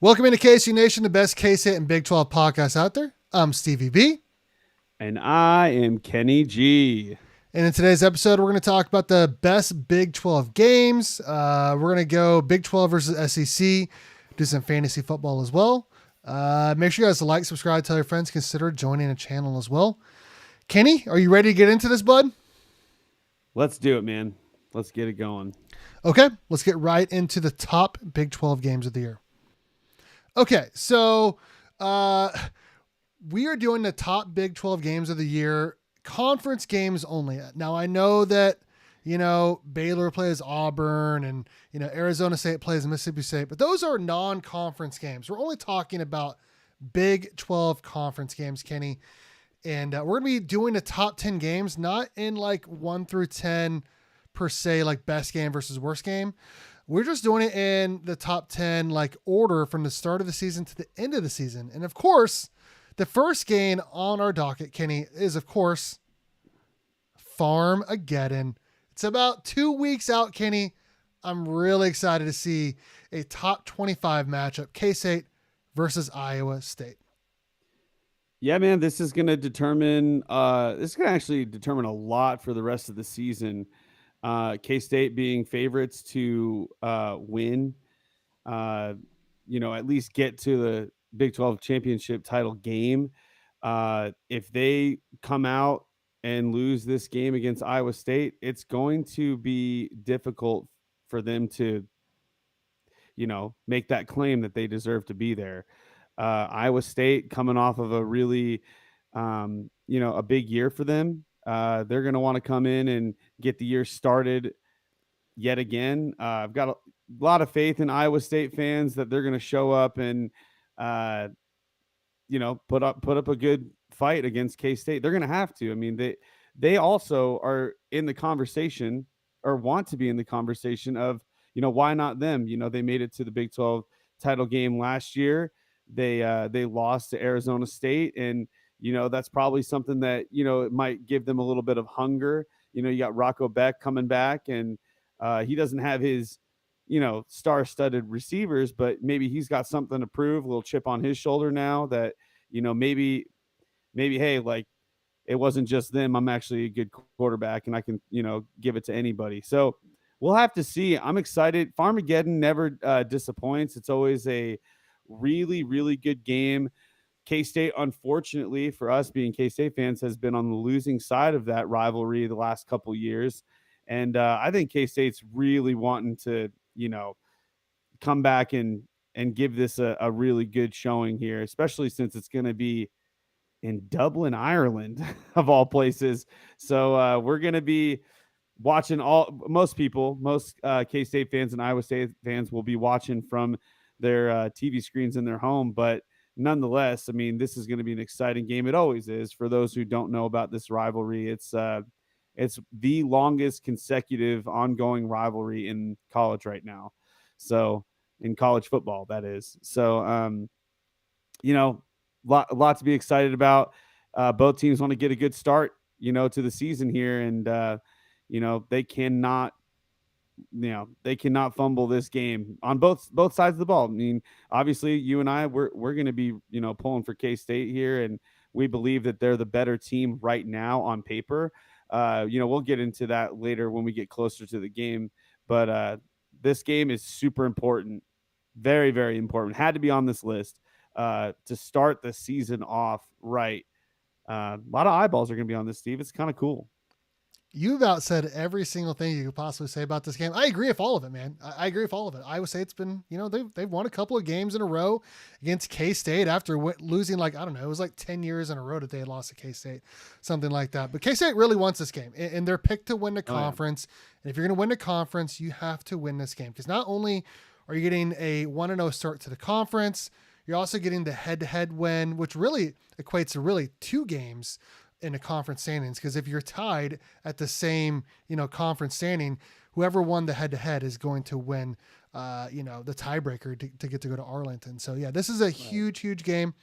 Welcome into KC Nation, the best K-State and Big 12 podcast out there. I'm Stevie B. And I am Kenny G. And in today's episode, we're going to talk about the best Big 12 games. We're going to go Big 12 versus SEC, do some fantasy football as well. Make sure you guys like, subscribe, tell your friends, consider joining the channel as well. Kenny, are you ready to get into this, bud? Let's do it, man. Let's get it going. Okay, let's get right into the top Big 12 games of the year. Okay, so we are doing the top Big 12 games of the year, conference games only. Now, I know that, Baylor plays Auburn and, Arizona State plays Mississippi State, but those are non-conference games. We're only talking about Big 12 conference games, Kenny. And we're going to be doing the top 10 games, not in like 1 through 10 per se, like best game versus worst game. We're just doing it in the top 10, like order from the start of the season to the end of the season. And of course, the first game on our docket, Kenny, is of course Farmageddon. It's about 2 weeks out, Kenny. I'm really excited to see a top 25 matchup, K-State versus Iowa State. Yeah, man, this is going to actually determine a lot for the rest of the season. K-State being favorites to win, at least get to the Big 12 championship title game. If they come out and lose this game against Iowa State, it's going to be difficult for them to, make that claim that they deserve to be there. Iowa State coming off of a really, a big year for them. They're going to want to come in and get the year started yet again. I've got a lot of faith in Iowa State fans that they're going to show up and, put up a good fight against K-State. They're going to have to. I mean, they also are in the conversation or want to be in the conversation of, why not them? They made it to the Big 12 title game last year. They lost to Arizona State, and that's probably something that it might give them a little bit of hunger. You got Rocco Beck coming back, and he doesn't have his star-studded receivers, but maybe he's got something to prove. A little chip on his shoulder now that maybe hey, like it wasn't just them. I'm actually a good quarterback, and I can give it to anybody. So we'll have to see. I'm excited. Farmageddon never disappoints. It's always a really, really good game. K-State, unfortunately for us being K-State fans, has been on the losing side of that rivalry the last couple years. And I think K-State's really wanting to, come back and give this a really good showing here, especially since it's going to be in Dublin, Ireland, of all places. So we're going to be watching most K-State fans and Iowa State fans will be watching from their TV screens in their home. But nonetheless, I mean, this is going to be an exciting game. It always is. For those who don't know about this rivalry, it's the longest consecutive ongoing rivalry in college right now. So in college football, that is. So, lot to be excited about. Both teams want to get a good start, to the season here. And, they cannot fumble this game on both sides of the ball. I mean, obviously you and I, we're going to be, pulling for K-State here, and we believe that they're the better team right now on paper. We'll get into that later when we get closer to the game, but this game is super important. Very, very important. Had to be on this list to start the season off right. A lot of eyeballs are going to be on this, Steve. It's kind of cool. You've about said every single thing you could possibly say about this game. I agree with all of it, man. I agree with all of it. Iowa State's been, they've won a couple of games in a row against K-State after losing, like, I don't know, it was like 10 years in a row that they had lost to K-State, something like that. But K-State really wants this game, and they're picked to win the conference. And if you're going to win the conference, you have to win this game, because not only are you getting a 1-0 start to the conference, you're also getting the head-to-head win, which really equates to really 2 games in a conference standings, because if you're tied at the same conference standing, whoever won the head-to-head is going to win the tiebreaker to get to go to Arlington. So yeah, this is a huge game.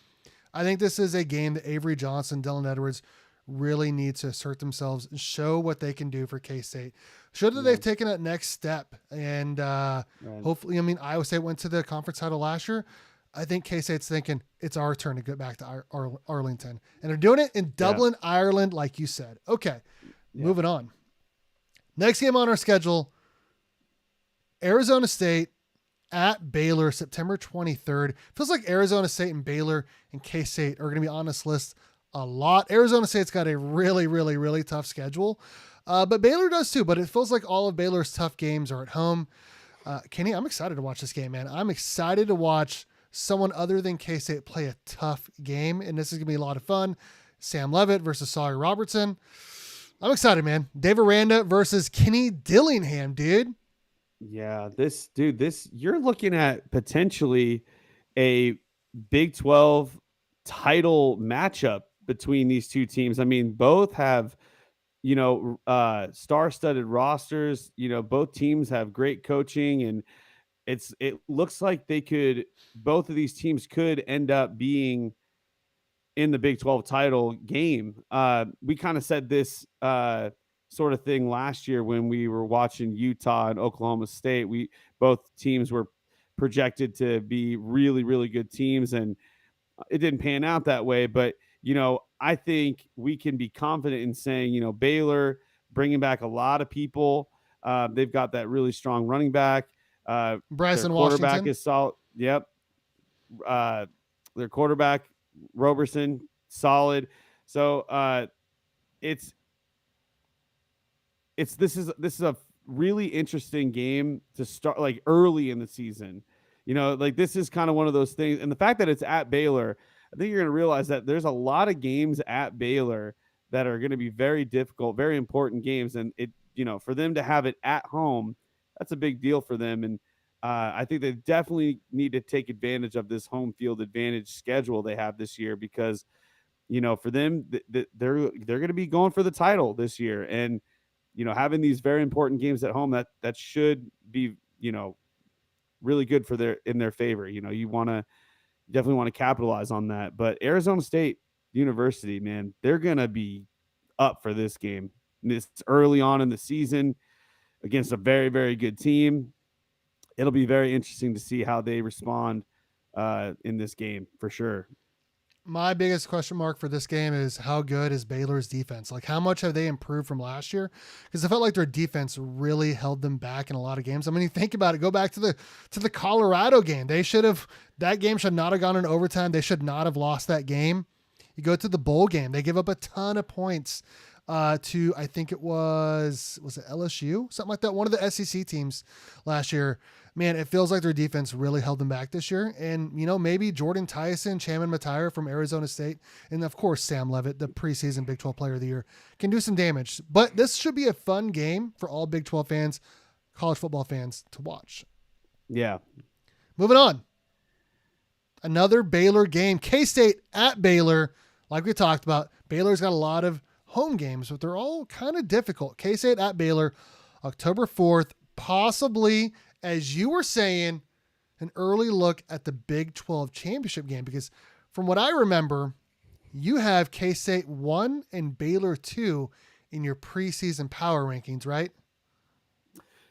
I think this is a game that Avery Johnson, Dylan Edwards really need to assert themselves and show what they can do for K-State, show that they've taken that next step. And hopefully, I mean, Iowa State went to the conference title last year. I think K State's thinking it's our turn to get back to Arlington. And they're doing it in Yeah. Dublin, Ireland, like you said. Okay, Yeah. moving on. Next game on our schedule, Arizona State at Baylor, September 23rd. Feels like Arizona State and Baylor and K State are going to be on this list a lot. Arizona State's got a really, really, really tough schedule, but Baylor does too. But it feels like all of Baylor's tough games are at home. Kenny, I'm excited to watch this game, man. I'm excited to watch someone other than K State play a tough game, and this is going to be a lot of fun. Sam Levitt versus Sawyer Robertson. I'm excited, man. Dave Aranda versus Kenny Dillingham, dude. Yeah, this you're looking at potentially a Big 12 title matchup between these two teams. I mean, both have, star-studded rosters. Both teams have great coaching, and it looks like both of these teams could end up being in the Big 12 title game. We kind of said this sort of thing last year when we were watching Utah and Oklahoma State. We both teams were projected to be really, really good teams, and it didn't pan out that way. But I think we can be confident in saying, Baylor bringing back a lot of people. They've got that really strong running back. Their Bryson quarterback Washington. is solid. Yep. Uh, their quarterback Roberson solid. So it's this is a really interesting game to start like early in the season. Like this is kind of one of those things, and the fact that it's at Baylor, I think you're going to realize that there's a lot of games at Baylor that are going to be very difficult, very important games, and for them to have it at home, that's a big deal for them. And I think they definitely need to take advantage of this home field advantage schedule they have this year because for them they're going to be going for the title this year, and having these very important games at home that should be really good for their favor. You want to definitely want to capitalize on that. But Arizona State University, man, they're going to be up for this game. It's early on in the season against a very, very good team. It'll be very interesting to see how they respond in this game for sure. My biggest question mark for this game is how good is Baylor's defense? Like, how much have they improved from last year? Because I felt like their defense really held them back in a lot of games. I mean, you think about it. Go back to the Colorado game. That game should not have gone in overtime. They should not have lost that game. You go to the bowl game. They give up a ton of points to I think it was it LSU, something like that. One of the SEC teams last year. Man, it feels like their defense really held them back this year. And, maybe Jordan Tyson, Chaman Matire from Arizona State, and of course, Sam Levitt, the preseason Big 12 player of the year, can do some damage. But this should be a fun game for all Big 12 fans, college football fans to watch. Yeah. Moving on. Another Baylor game. K-State at Baylor. Like we talked about, Baylor's got a lot of home games, but they're all kind of difficult. K-State at Baylor, October 4th, possibly, as you were saying, an early look at the Big 12 championship game, because from what I remember, you have K-State 1 and Baylor 2 in your preseason power rankings, right?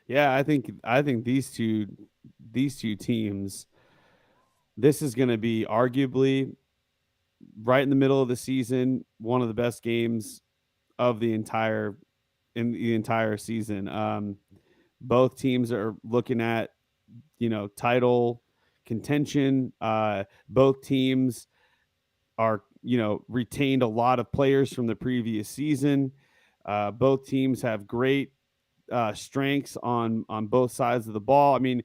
Yeah, I think these two teams, this is going to be arguably right in the middle of the season, one of the best games of the entire season. Both teams are looking at title contention. Both teams are retained a lot of players from the previous season. Both teams have great strengths on both sides of the ball. I mean,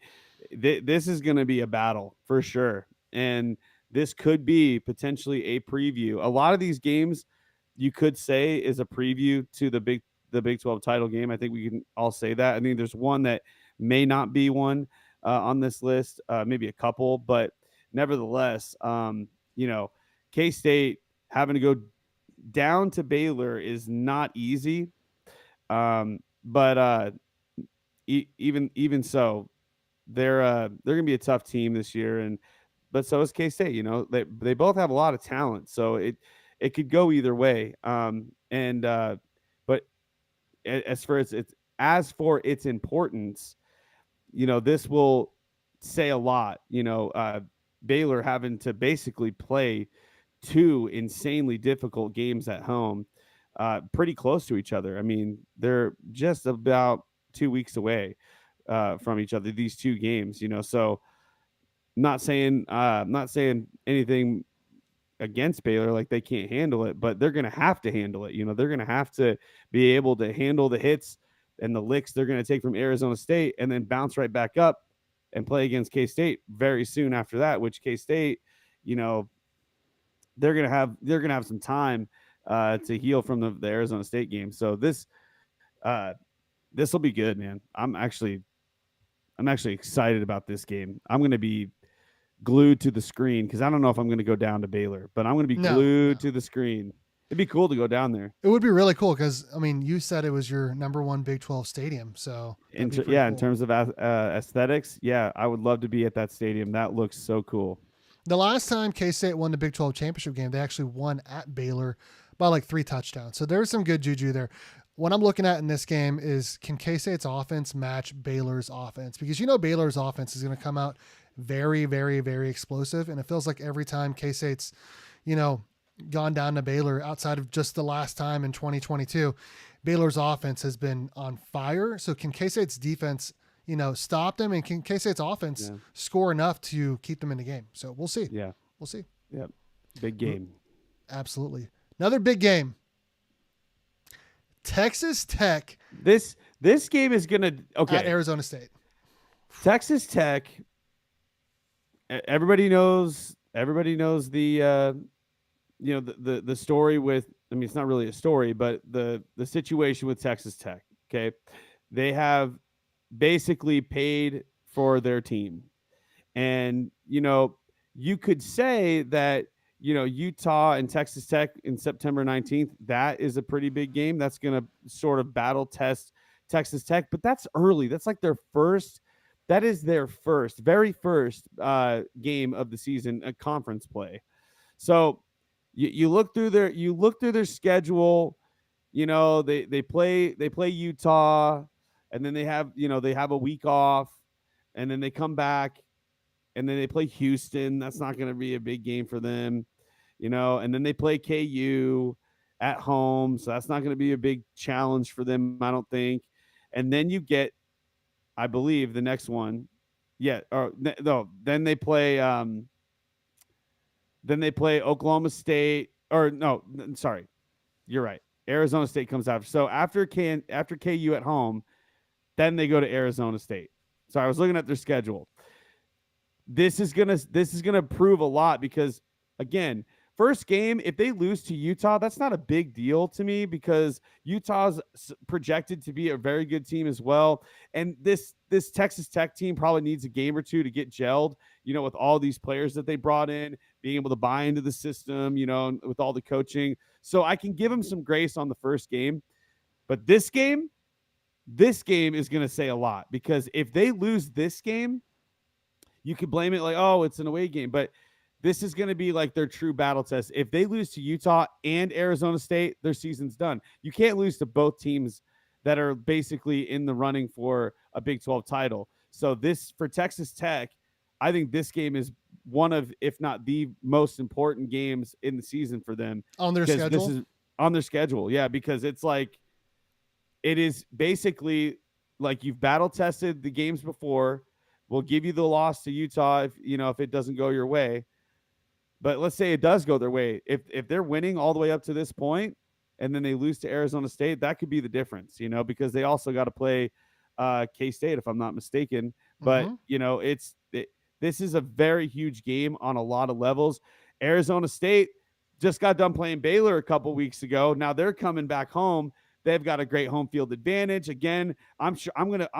this is going to be a battle for sure, and this could be potentially a preview. A lot of these games you could say is a preview to the Big 12 title game. I think we can all say that. I mean, there's one that may not be one on this list, maybe a couple, but nevertheless, K-State having to go down to Baylor is not easy. But even so, they're gonna be a tough team this year, but so is K-State. They both have a lot of talent, so it could go either way. But as for its importance, this will say a lot. Baylor having to basically play two insanely difficult games at home, pretty close to each other. I mean, they're just about 2 weeks away from each other. These two games, so not saying anything against Baylor, like they can't handle it, but they're going to have to handle it. They're going to have to be able to handle the hits and the licks they're going to take from Arizona State and then bounce right back up and play against K-State very soon after that, which K-State, you know, they're going to have some time to heal from the Arizona State game. So uh, this will be good, man. I'm actually excited about this game. I'm going to be glued to the screen because I don't know if I'm going to go down to Baylor, but I'm going to be No, glued no. to the screen. It'd be cool to go down there. It would be really cool because I mean, you said it was your number one Big 12 stadium, so that'd be pretty Yeah, in cool. terms of aesthetics, yeah, I would love to be at that stadium. That looks so cool. The last time K State won the Big 12 championship game, they actually won at Baylor by like 3 touchdowns. So there's some good juju there. What I'm looking at in this game is can K State's offense match Baylor's offense? Because Baylor's offense is going to come out very, very, very explosive. And it feels like every time K State's, you know, gone down to Baylor outside of just the last time in 2022, Baylor's offense has been on fire. So can K State's defense, stop them? And can K State's offense Yeah, score enough to keep them in the game? So we'll see. yeah, We'll see. yeah. Big game. Absolutely. Another big game. Texas Tech This game is gonna at okay. Arizona State. Texas Tech. Everybody knows. Everybody knows the story with. I mean, it's not really a story, but the situation with Texas Tech. Okay, they have basically paid for their team. And, you could say that, Utah and Texas Tech in September 19th, that is a pretty big game. That's going to sort of battle test Texas Tech, but that's early. That's like that is their very first game of the season, a conference play. So you look through their schedule. They play Utah, and then they have a week off, and then they come back, and then they play Houston. That's not going to be a big game for them, and then they play KU at home, so that's not going to be a big challenge for them, I don't think. And then you get, I believe, the next one, yeah, or no, then they play Oklahoma State, or no, sorry, you're right. Arizona State comes after. So after KU at home, then they go to Arizona State. So I was looking at their schedule. This is gonna prove a lot because, again, first game, if they lose to Utah, that's not a big deal to me because Utah's projected to be a very good team as well. And this Texas Tech team probably needs a game or two to get gelled, with all these players that they brought in, being able to buy into the system, with all the coaching. So I can give them some grace on the first game. But this game is going to say a lot because if they lose this game, you could blame it like, oh, it's an away game. But this is going to be like their true battle test. If they lose to Utah and Arizona State, their season's done. You can't lose to both teams that are basically in the running for a Big 12 title. So for Texas Tech, I think this game is one of, if not the most important games in the season for them On their because this schedule. is on their schedule. Yeah, because it's like it is basically like you've battle tested the games before. We'll give you the loss to Utah if it doesn't go your way. But let's say it does go their way. If they're winning all the way up to this point and then they lose to Arizona State, that could be the difference, because they also got to play K-State, if I'm not mistaken. But, Mm-hmm. this is a very huge game on a lot of levels. Arizona State just got done playing Baylor a couple weeks ago. Now they're coming back home. They've got a great home field advantage. Again, I'm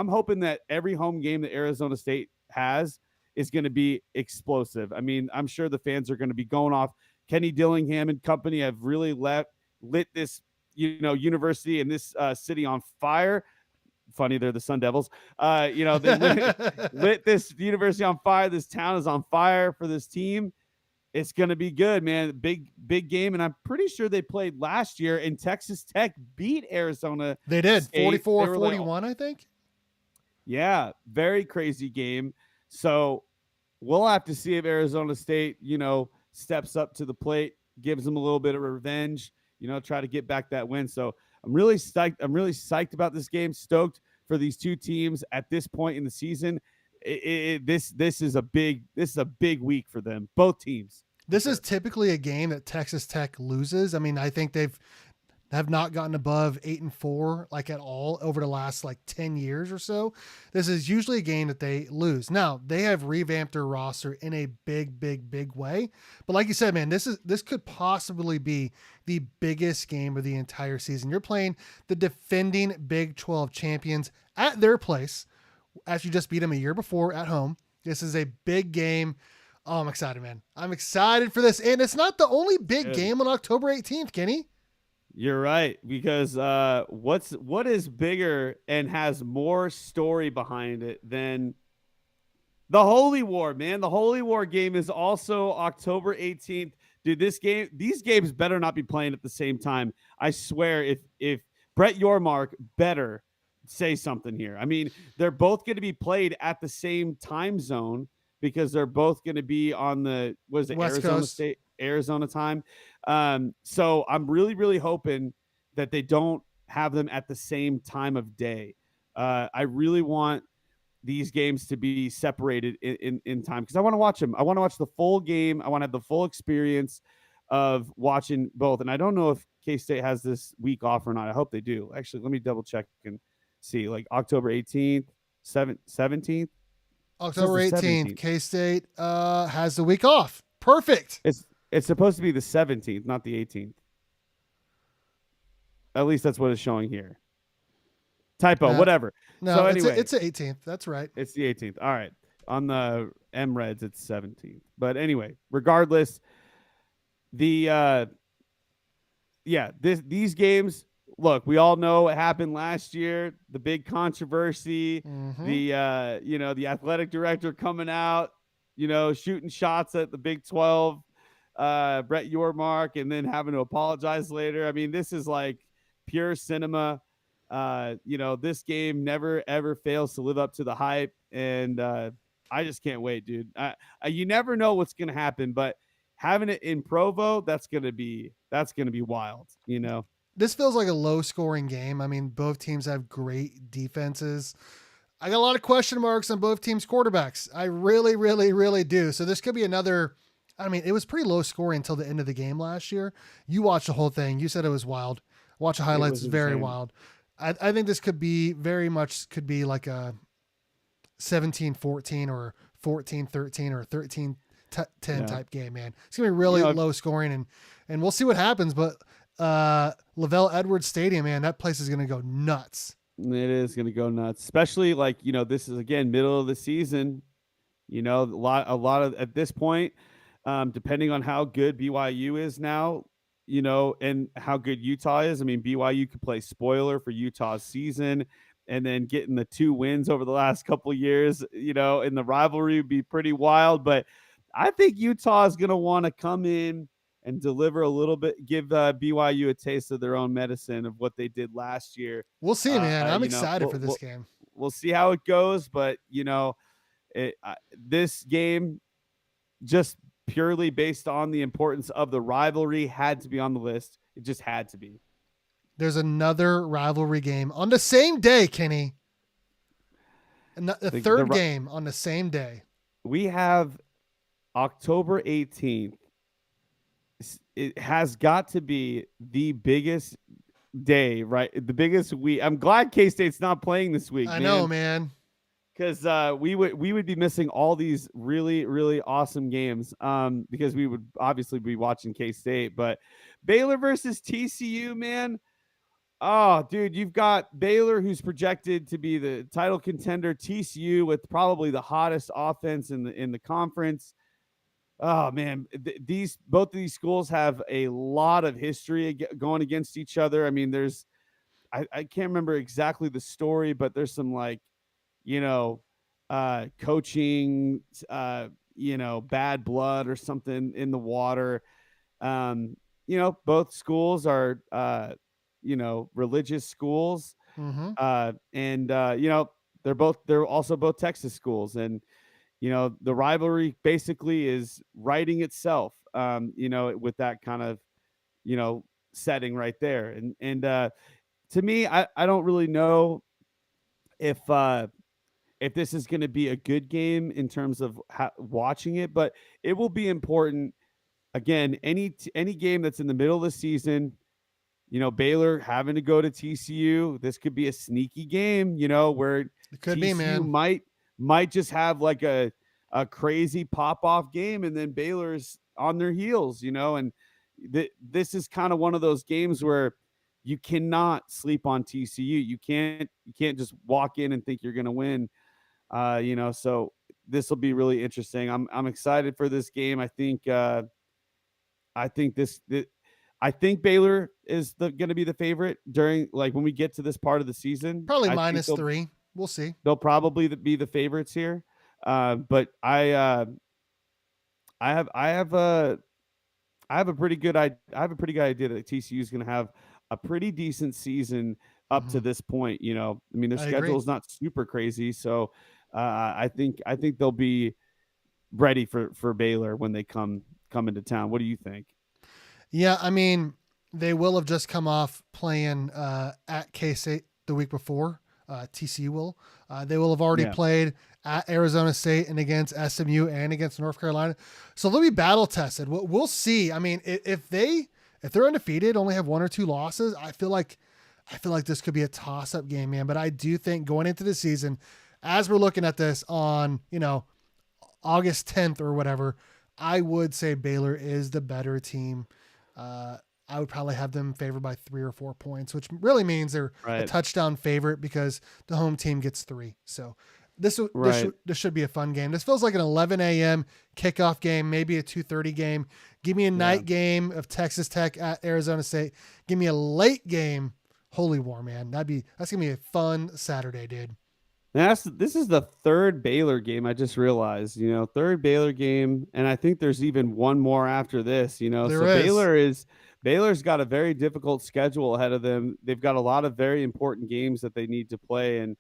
hoping that every home game that Arizona State has is going to be explosive. I mean, I'm sure the fans are going to be going off. Kenny Dillingham and company have really lit this, university and this city on fire. Funny, they're the Sun Devils. They lit this university on fire. This town is on fire for this team. It's going to be good, man. Big game. And I'm pretty sure they played last year and Texas Tech beat Arizona They did State. 44-41, I think. Yeah, very crazy game. So we'll have to see if Arizona State, steps up to the plate, gives them a little bit of revenge, try to get back that win. So I'm really psyched. I'm really psyched about this game. Stoked for these two teams at this point in the season. This is a big week for them, both teams. This is Sure. typically a game that Texas Tech loses. I mean, I think they've have not gotten above 8-4 like at all over the last like 10 years or so. This is usually a game that they lose. Now, they have revamped their roster in a big way. But like you said, man, this could possibly be the biggest game of the entire season. You're playing the defending Big 12 champions at their place as you just beat them a year before at home. This is a big game. Oh, I'm excited, man. I'm excited for this. And it's not the only big Good. game on October 18th, Kenny. You're right, because what is bigger and has more story behind it than the Holy War, man? The Holy War game is also October 18th. Dude, these games better not be playing at the same time. I swear, if Brett Yormark better say something here. I mean, they're both going to be played at the same time zone because they're both going to be on the West Arizona Coast. State Arizona time. So I'm really hoping that they don't have them at the same time of day. I really want these games to be separated in time because I want to watch them. I want to watch the full game. I want to have the full experience of watching both. And I don't know if K-State has this week off or not. I hope they do. Actually, let me double check and see. Like October 18th, 17th. October 18th, K-State has the week off. Perfect. It's supposed to be the 17th, not the 18th. At least that's what it's showing here. Typo, whatever. No, so anyway, it's the 18th. That's right. It's the 18th. All right. On the M-Reds, it's 17th. But anyway, regardless, these games, look, we all know what happened last year, the big controversy, the athletic director coming out, shooting shots at the Big 12, Brett Yormark, and then having to apologize later. I mean, this is like pure cinema. This game never ever fails to live up to the hype, and I just can't wait, dude. You never know what's gonna happen, but having it in Provo, that's gonna be wild. This feels like a low scoring game. I mean, both teams have great defenses. I got a lot of question marks on both teams' quarterbacks. I really do. So this could be another. I mean, it was pretty low scoring until the end of the game last year. You watched the whole thing. You said it was wild. Watch the highlights. It's very wild. I think this could be like a 17-14 or 14-13 or 13-10 type game, man. It's gonna be really low scoring, and we'll see what happens. But Lavelle Edwards Stadium, man, that place is gonna go nuts. It is gonna go nuts, especially this is again middle of the season. A lot of at this point, depending on how good BYU is now, and how good Utah is. I mean, BYU could play spoiler for Utah's season, and then getting the 2 wins over the last couple of years, in the rivalry would be pretty wild. But I think Utah is going to want to come in and deliver a little bit, give BYU a taste of their own medicine of what they did last year. We'll see, man. I'm excited for this game. We'll see how it goes, but this game, just purely based on the importance of the rivalry, had to be on the list. It just had to be. There's another rivalry game on the same day, Kenny. And the third game on the same day. We have October 18th. It has got to be the biggest day, right? The biggest week. I'm glad K-State's not playing this week. I know, man. Because we would be missing all these really awesome games, because we would obviously be watching K-State. But Baylor versus TCU, man. Oh, dude, you've got Baylor, who's projected to be the title contender. TCU with probably the hottest offense in the conference. Oh man, both of these schools have a lot of history going against each other. I mean, I can't remember exactly the story, but there's some coaching, bad blood or something in the water. Both schools are, religious schools. Mm-hmm. And they're also both Texas schools. And, the rivalry basically is writing itself, with that kind of, you know, setting right there. And to me, I don't really know if this is going to be a good game in terms of watching it, but it will be important. Again, any game that's in the middle of the season, Baylor having to go to TCU, this could be a sneaky game, where It could be, TCU man. might just have like a crazy pop off game, and then Baylor's on their heels, and this is kind of one of those games where you cannot sleep on TCU. You can't just walk in and think you're going to win. So this will be really interesting. I'm excited for this game. I think I think Baylor is going to be the favorite during, like, when we get to this part of the season. Probably I think -3. We'll see. they'll probably be the favorites here. But I have a pretty good idea that TCU is going to have a pretty decent season up to Mhm. this point. I mean, their I schedule agree. is not super crazy, so I think they'll be ready for Baylor when they come into town. What do you think? Yeah, I mean, they will have just come off playing at K State the week before. TCU will. They will have already Yeah, played at Arizona State and against SMU and against North Carolina, so they'll be battle tested. We'll see. I mean, if they're undefeated, only have one or two losses, I feel like this could be a toss up game, man. But I do think going into the season, as we're looking at this on August 10th or whatever, I would say Baylor is the better team. I would probably have them favored by 3 or 4 points, which really means they're a right, touchdown favorite because the home team gets 3. So right. this should be a fun game. This feels like an 11 a.m. kickoff game, maybe a 2:30 game. Give me a Yeah. night game of Texas Tech at Arizona State. Give me a late game, Holy War, man. That's gonna be a fun Saturday, dude. This is the third Baylor game. I just realized, third Baylor game, and I think there's even one more after this. There So is. Baylor's got a very difficult schedule ahead of them. They've got a lot of very important games that they need to play, and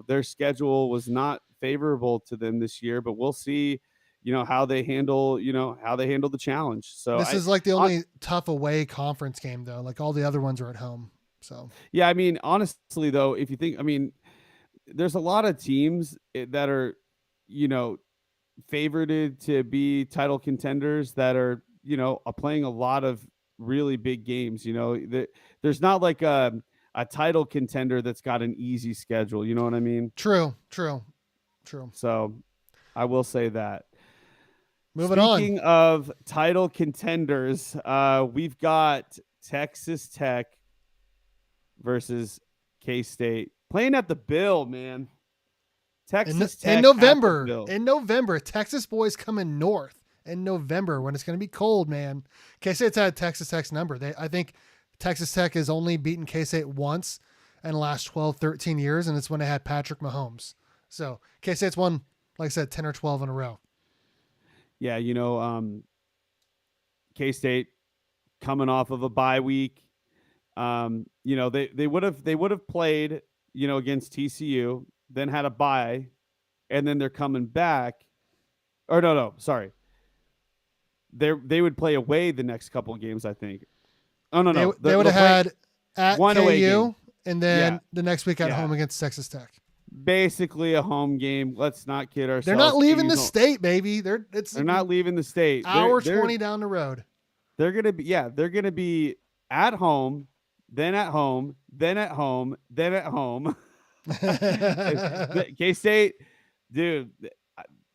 their schedule was not favorable to them this year. But we'll see, how they handle the challenge. So This is like the only tough away conference game though. Like all the other ones are at home. So yeah, I mean, honestly though, if you think, I mean, there's a lot of teams that are, you know, favorited to be title contenders that are playing a lot of really big games. There's not like a title contender that's got an easy schedule. You know what I mean? true, true, true. So I will say that. Moving on. Speaking of title contenders, we've got Texas Tech versus K State playing at the Bill, man. In Texas in Tech at the November, Bill. Texas boys coming north in November when it's going to be cold, man. K State's had Texas Tech's number. I think Texas Tech has only beaten K State once in the last 12, 13 years, and it's when they had Patrick Mahomes. So K State's won, like I said, 10 or 12 in a row. Yeah, K State coming off of a bye week. They would have played, against TCU, then had a bye, and then they're coming back. Or no, sorry. They would play away the next couple of games, I think. Oh no, They no. they would They'll have play had at one away game. KU and then Yeah, the next week at yeah. home against Texas Tech. Basically a home game. Let's not kid ourselves. They're not leaving the KU's state, baby. It's They're not leaving the state. hour 20 down the road. They're gonna be at home, then at home, then at home, then at home. K State, dude,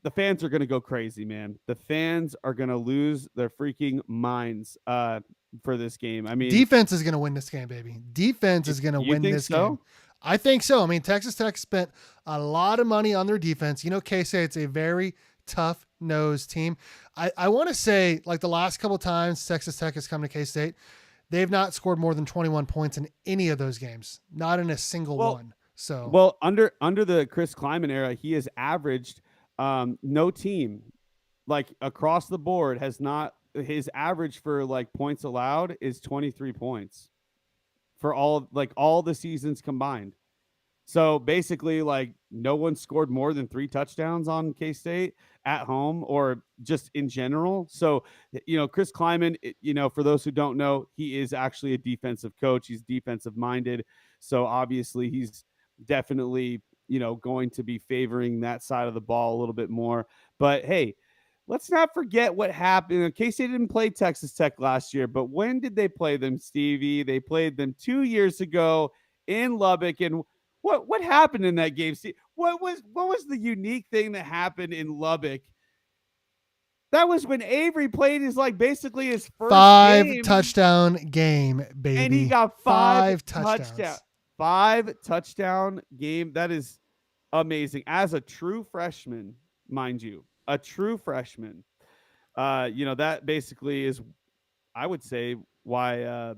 the fans are gonna go crazy, man. The fans are gonna lose their freaking minds for this game. I mean, Defense is going to win this game, baby. Defense is going to you win think this so? game. I think so. I mean, Texas Tech spent a lot of money on their defense. K-State's a very tough nosed team. I want to say, like the last couple of times Texas Tech has come to K-State, they've not scored more than 21 points in any of those games, not in a single one. So, Well, under the Chris Kleiman era, he has averaged no team, like across the board, has not. His average for like points allowed is 23 points for all the seasons combined. So basically, like no one scored more than 3 touchdowns on K State at home or just in general. So, Chris Kleiman, for those who don't know, he is actually a defensive coach. He's defensive minded. So obviously, he's definitely, going to be favoring that side of the ball a little bit more. But hey, let's not forget what happened. K State didn't play Texas Tech last year, but when did they play them, Stevie? They played them 2 years ago in Lubbock. And what happened in that game? See, what was the unique thing that happened in Lubbock? That was when Avery played his like basically his first Five game, touchdown game, and he baby. got Five touchdown, touchdowns. 5 touchdown game. That is amazing. As a true freshman, mind you, a true freshman. That basically is, I would say, why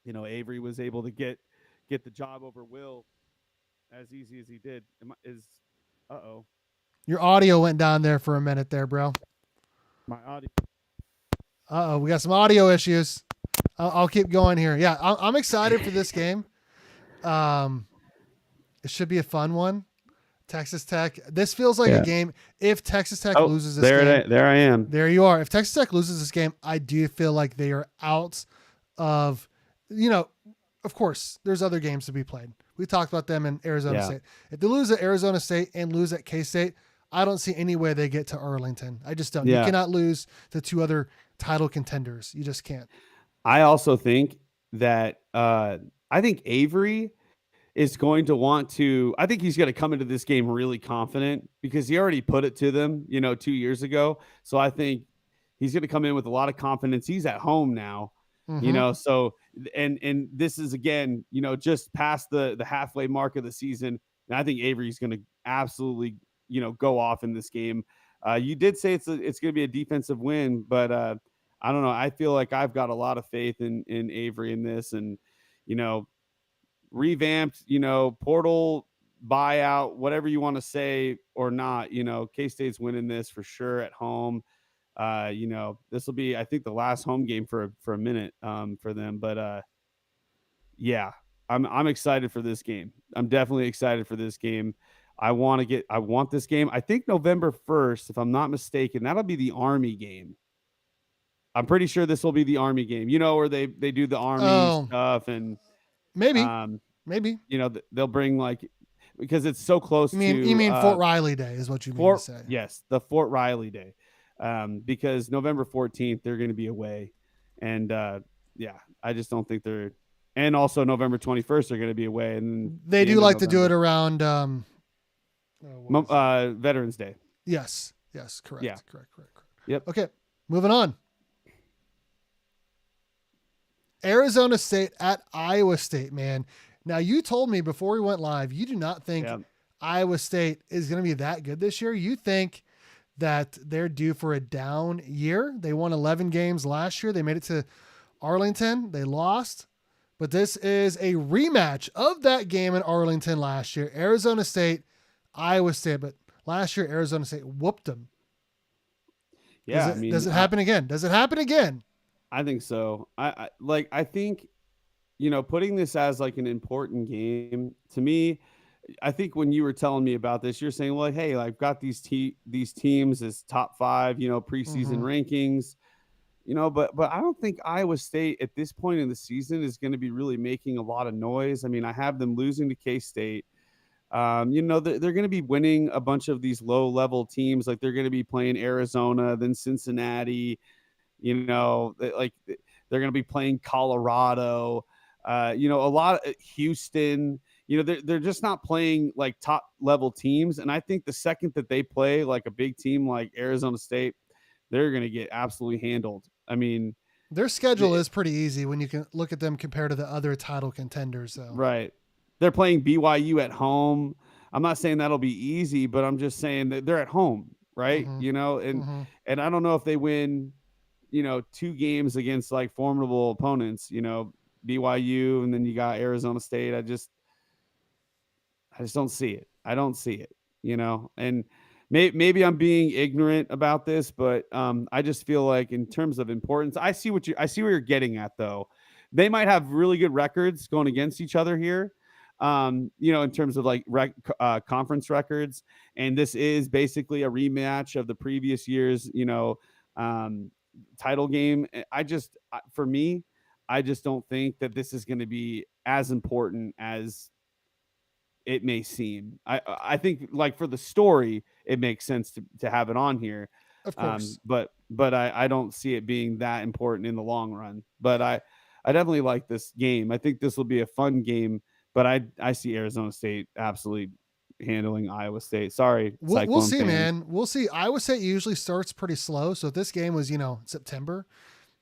Avery was able to get the job over Will as easy as he did. Is uh-oh, Your audio went down there for a minute there, bro. my audio. We got some audio issues. I'll keep going here. Yeah, I'm excited for this game. It should be a fun one. Texas Tech. This feels like a Yeah. game. If Texas Tech Oh, loses this game, there I am. there you are. If Texas Tech loses this game, I do feel like they are out of, of course, there's other games to be played. We talked about them in Arizona Yeah. State. If they lose at Arizona State and lose at K-State, I don't see any way they get to Arlington. I just don't. You Yeah. cannot lose to two other title contenders. You just can't. I also think that I think Avery is going to want to. I think he's going to come into this game really confident because he already put it to them, 2 years ago. So I think he's going to come in with a lot of confidence. He's at home now, Mm-hmm. So and this is again, just past the halfway mark of the season. And I think Avery's going to absolutely, go off in this game. You did say it's going to be a defensive win, but I don't know. I feel like I've got a lot of faith in Avery in this, and you know, revamped, portal buyout, whatever you want to say or not. K State's winning this for sure at home. This will be, I think, the last home game for a minute for them. But yeah, I'm excited for this game. I'm definitely excited for this game. I want this game. I think November 1st, if I'm not mistaken, that'll be the Army game. I'm pretty sure this will be the Army game. Where they do the Army Oh, stuff and maybe, um, maybe. they'll bring like because it's so close You to mean Fort Riley Day is what you mean to Fort say. yes, the Fort Riley Day. Because November 14th they're going to be away, and yeah, I just don't think they're. And also November 21st they're going to be away, and They the do end of like to do it November, around. What was it? Veterans Day. Yes. Yes. Correct. Yeah. Correct. Yep. Okay. Moving on. Arizona State at Iowa State, man. Now, you told me before we went live, you do not think Yeah. Iowa State is going to be that good this year. You think that they're due for a down year. They won 11 games last year. They made it to Arlington. They lost. But this is a rematch of that game in Arlington last year. Arizona State, Iowa State. But last year, Arizona State whooped them. Yeah. Does it happen again? Does it happen again? I think so. I think, putting this as like an important game to me. I think when you were telling me about this, you're saying, well, hey, I've got these teams as top 5, preseason Mm-hmm. rankings, but I don't think Iowa State at this point in the season is going to be really making a lot of noise. I mean, I have them losing to K-State. They're going to be winning a bunch of these low level teams. Like they're going to be playing Arizona, then Cincinnati, like they're going to be playing Colorado, a lot of Houston. They're just not playing like top level teams. And I think the second that they play like a big team like Arizona State, they're going to get absolutely handled. I mean, Their schedule is pretty easy when you can look at them compared to the other title contenders, though. right. They're playing BYU at home. I'm not saying that'll be easy, but I'm just saying that they're at home, right? Mm-hmm. And Mm-hmm. and I don't know if they win, 2 games against like formidable opponents, BYU, and then you got Arizona State. I just don't see it. I don't see it, and maybe I'm being ignorant about this, but I just feel like in terms of importance, I see where you're getting at though. They might have really good records going against each other here. in terms of like conference records. And this is basically a rematch of the previous year's, um, title game. For me, I just don't think that this is going to be as important as it may seem. I think like for the story, it makes sense to have it on here. Of course. But I don't see it being that important in the long run. But I definitely like this game. I think this will be a fun game. But I see Arizona State absolutely handling Iowa State. Sorry, We'll Cyclone see, fans. man. We'll see. Iowa State usually starts pretty slow, so if this game was September,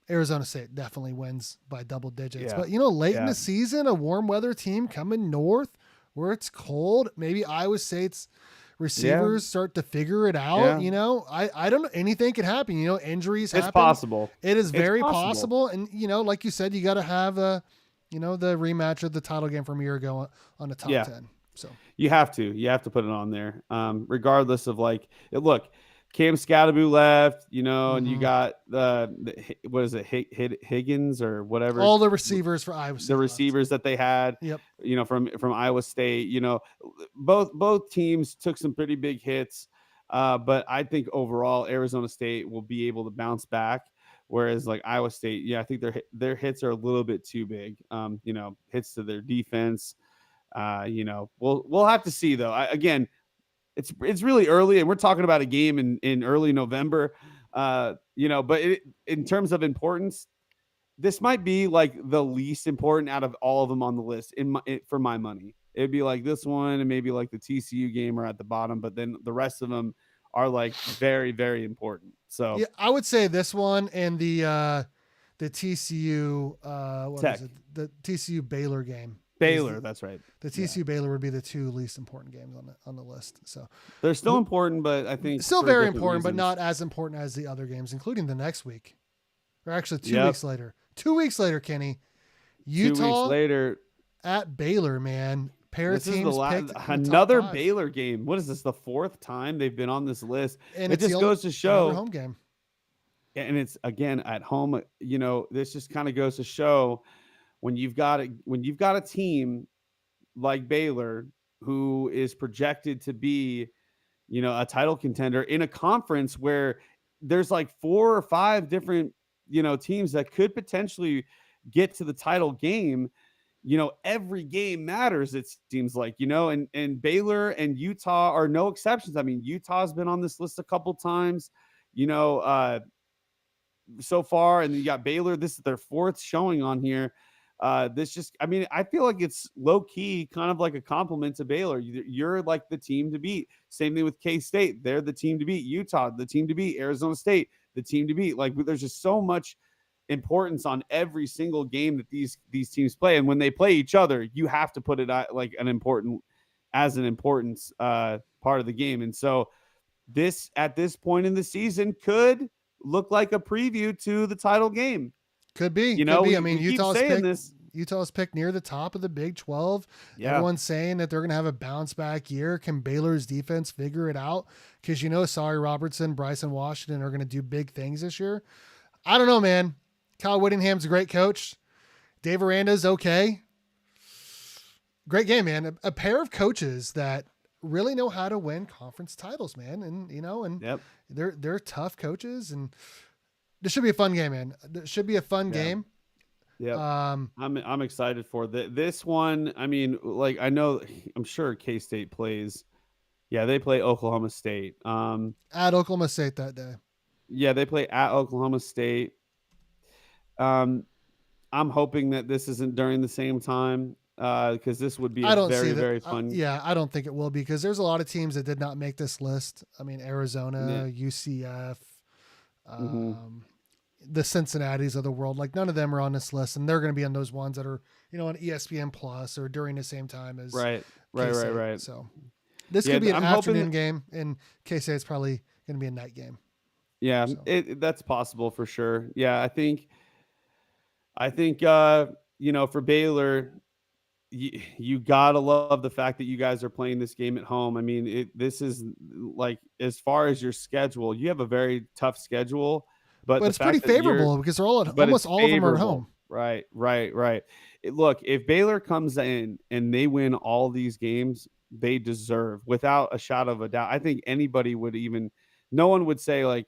Arizona State definitely wins by double digits. Yeah, But late in yeah, the season, a warm weather team coming north where it's cold, maybe Iowa State's yeah, receivers start to figure it out. yeah. I don't know. Anything can happen. Injuries It's happen. possible. It is It's very possible. possible. And like you said, you got to have the rematch of the title game from a year ago on the top Yeah. 10. So You have to. You have to put it on there. Regardless of like look, Cam Scatterby left, and you mhm. got what is it, Higgins or whatever, All the receivers for Iowa the State left. receivers that they had, Yep. from Iowa State. Both teams took some pretty big hits, but I think overall Arizona State will be able to bounce back. Whereas like Iowa State, yeah, I think their hits are a little bit too big. Hits to their defense. We'll have to see though. Again, it's really early, and we're talking about a game in early November. But in terms of importance, this might be like the least important out of all of them on the list for my money. It'd be like this one and maybe like the TCU game are at the bottom, but then the rest of them are like very, very important. So Yeah, I would say this one and the TCU what Tech, is it? The TCU Baylor game is Baylor, that's right. the Yeah, TCU Baylor would be the two least important games on the list. So they're still important, but I think still for very different important, but reasons. not as important as the other games, including the next week, or actually 2 weeks Yep. later. 2 weeks later, Kenny, 2 weeks Utah later, at Baylor. Man, pair of this is the teams last picked in the top another five, Baylor game. What is this? The fourth time they've been on this list. and It it's just goes to another show, home game. and it's again at home. This just kind of goes to show when you've got a team like Baylor who is projected to be, a title contender in a conference where there's like four or five different, teams that could potentially get to the title game. Every game matters, it seems like, and Baylor and Utah are no exceptions. I mean, Utah's been on this list a couple times, you know, uh, so far, and you got Baylor. This is their fourth showing on here. I mean, I feel like it's low key, kind of like a compliment to Baylor. You're like the team to beat. Same thing with K State. They're the team to beat. Utah, the team to beat. Arizona State, the team to beat. Like, there's just so much importance on every single game that these teams play, and when they play each other, you have to put it like an importance part of the game. And so this at this point in the season could look like a preview to the title game. Could be, could be. I mean, We keep saying this. Utah's picked near the top of the Big 12. Yeah. Everyone's saying that they're going to have a bounce back year. Can Baylor's defense figure it out? Because Sorry Robertson, Bryson Washington are going to do big things this year. I don't know, man. Kyle Whittingham's a great coach. Dave Aranda's okay. Great game, man. A pair of coaches that really know how to win conference titles, man. And Yep. they're tough coaches, and this should be a fun game, man. This should be a fun Yeah. game. Yep. Um, I'm excited for this one. I mean, like I'm sure K-State plays. Yeah, they play Oklahoma State. at Oklahoma State that day. Yeah, they play at Oklahoma State. Um, I'm hoping that this isn't during the same time because this would be a I don't see very, that. very fun. Yeah, I don't think it will be because there's a lot of teams that did not make this list. I mean, Yeah. Arizona, UCF, Mm-hmm. the Cincinnati's of the world. Like none of them are on this list, and they're going to be on those ones that are on ESPN Plus or during the same time as Right. K-State. Right. So this Yeah, could be an I'm hoping afternoon game, and K-State's probably going to be a night game. Yeah, So that's possible for sure. Yeah, I think for Baylor, you gotta love the fact that you guys are playing this game at home. I mean, this is like as far as your schedule, you have a very tough schedule, but but the it's pretty fact that favorable because they're all but it's almost all of them are at favorable. home. Right. look, if Baylor comes in and they win all these games, they deserve, without a shadow of a doubt. I think anybody would even, no one would say like,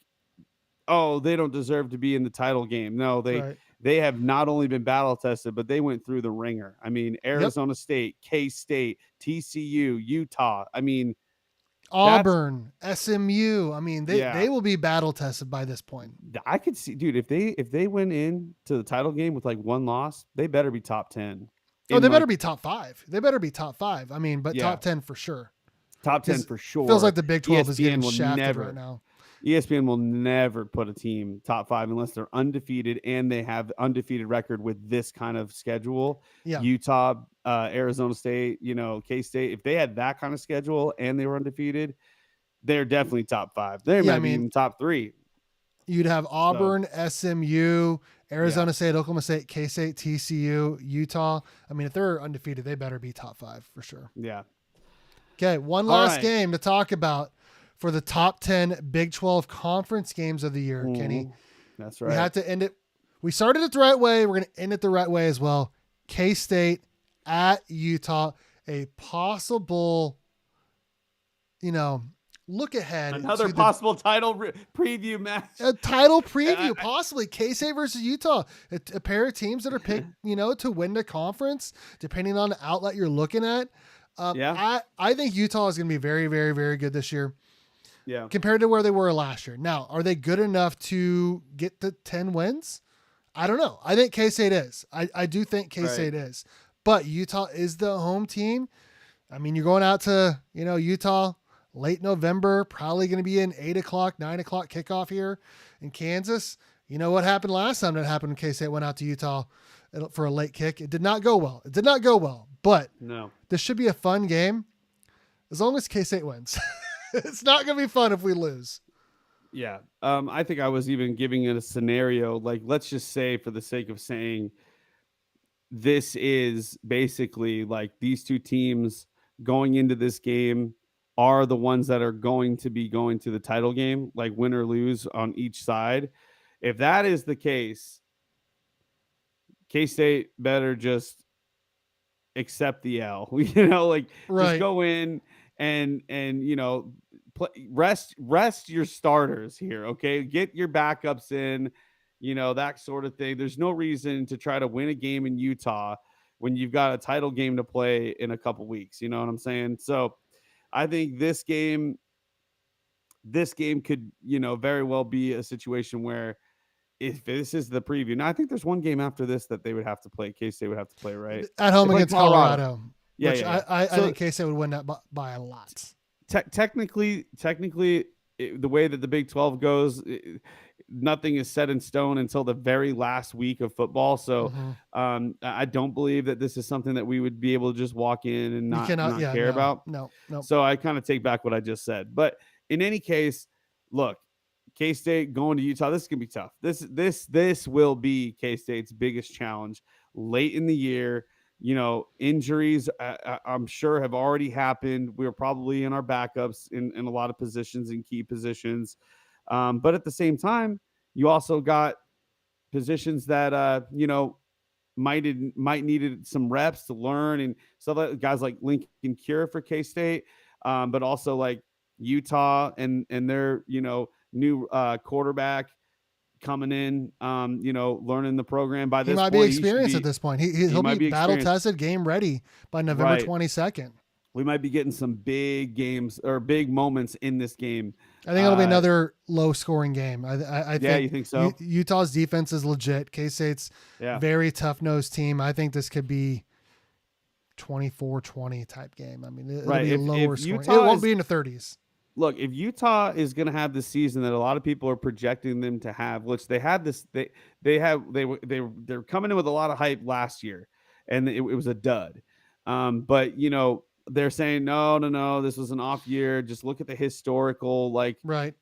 oh, they don't deserve to be in the title game. No, Right. they have not only been battle tested, but they went through the ringer. I mean, Yep. Arizona State, K State, TCU, Utah. I mean, that's Auburn, SMU. I mean, yeah. they will be battle tested by this point. I could see, dude, if they went in to the title game with like one loss, they better be top 10 Oh, in they better like be top five. They better be top five. I mean, but yeah, top 10 for sure. top 10 Because for feels like sure. the Big 12 is getting ESPN will shafted right never now. ESPN will never put a team top 5 unless they're undefeated and they have undefeated record with this kind of schedule. Yeah. Utah, Arizona State, K State. If they had that kind of schedule and they were undefeated, they're definitely top 5. They Yeah. I might be mean, even top 3. you'd have So Auburn, SMU, yeah, Arizona State, Oklahoma State, K State, TCU, Utah. I mean, if they're undefeated, they better be top five for sure. yeah. Okay. One All last right. game to talk about for the top 10 Big 12 conference games of the year, Kenny. Mhm. That's We right. had to end it. We started it the right way. We're going to end it the right way as well. K State at Utah, a possible, look ahead Another to possible title preview match. a title preview, possibly K State versus Utah, a pair of teams that are picked, to win the conference, depending on the outlet you're looking at. Yeah. I think Utah is going to be very, very, very good this year Yeah. compared to where they were last year. Now, are they good enough to get to 10 wins? I don't know. I think K-State is. I do think K-State is. But Utah is the home team. I mean, you're going out to, Utah late November, probably going to be an 8 o'clock, 9 o'clock kickoff here in Kansas. You know what happened last time that happened when K-State went out to Utah for a late kick? It did not go well. But No. this should be a fun game as long as K-State wins. It's not going to be fun if we lose. Yeah. I think I was even giving it a scenario. Like, let's just say, for the sake of saying, this is basically like these two teams going into this game are the ones that are going to be going to the title game, like win or lose on each side. If that is the case, K State better just accept the L. Like just Right. go in and rest your starters here. Okay, get your backups in. That sort of thing. There's no reason to try to win a game in Utah when you've got a title game to play in a couple weeks. You know what I'm saying? So I think this game could very well be a situation where, if this is the preview. Now I think there's one game after this that they would have to play. K-State would have to play, right? At home They play against Colorado, Yeah, which yeah, yeah. I So think K-State would win that by a lot. technically, the way that the Big 12 goes, nothing is set in stone until the very last week of football. So I don't believe that this is something that we would be able to just walk in and You not cannot, care about. No. So I kind of take back what I just said. But in any case, look, K-State going to Utah, this is gonna be tough. This will be K-State's biggest challenge late in the year. Injuries, I'm sure, have already happened. We're probably in our backups in a lot of positions, in key positions. But at the same time, you also got positions that might needed some reps to learn, and stuff like guys like Lincoln Cure for K-State, but also like Utah and their new quarterback coming in, learning the program. By He this might be point, he should experienced be at this point. he He'll might be be battle experienced. tested, game ready by November Right. 22nd. We might be getting some big games or big moments in this game. I think it'll be another low scoring game. I Yeah, think you think so? Utah's defense is legit. K-State's Yeah. very tough nosed team. I think this could be 24-20 type game. I mean, it'll Right. be If lower scoring. It Utah won't is- be in the 30s. Look, if Utah is going to have this season that a lot of people are projecting them to have, which they had this, they're coming in with a lot of hype last year, and it was a dud. But they're saying no, this was an off year. Just look at the historical Right.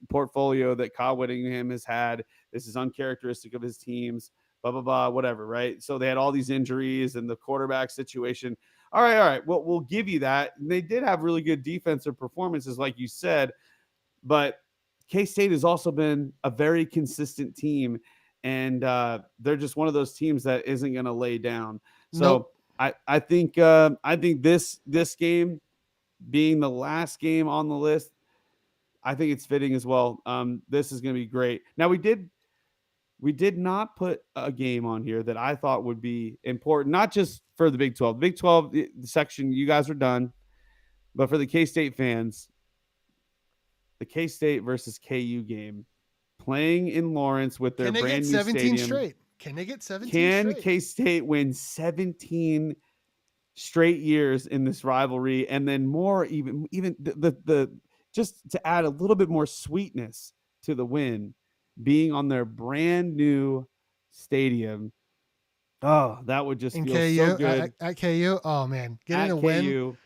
portfolio that Kyle Whittingham has had. This is uncharacteristic of his teams. Blah blah blah, whatever. Right. So they had all these injuries and the quarterback situation. All right. Well, we'll give you that. And they did have really good defensive performances, like you said, but K-State has also been a very consistent team. and they're just one of those teams that isn't going to lay down. Nope. So I think this game being the last game on the list, I think it's fitting as well. This is going to be great. Now we did not put a game on here that I thought would be important, not just for the Big 12. Big 12 section, you guys are done, but for the K-State fans, the K-State versus KU game, playing in Lawrence with their Can they get brand new 17 stadium. straight? Can they get 17 Can straight? K-State win 17 straight years in this rivalry, and then more, even the just to add a little bit more sweetness to the win, being on their brand new stadium? Oh, that would just In feel so KU good at KU? Oh man, getting at a win, KU.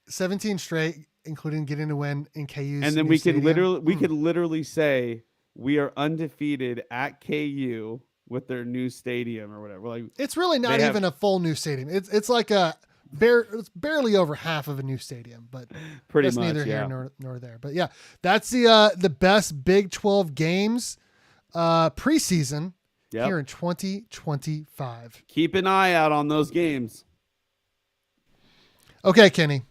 17 straight, including getting a win in KU's And then new stadium. we could literally say we are undefeated at KU with their new stadium or whatever. Like, It's really not they even have a full new stadium. It's like it's barely over half of a new stadium, but pretty that's much, neither yeah. here nor there. But yeah, that's the best Big 12 games preseason Yep. here in 2025. Keep an eye out on those games. Okay, Kenny.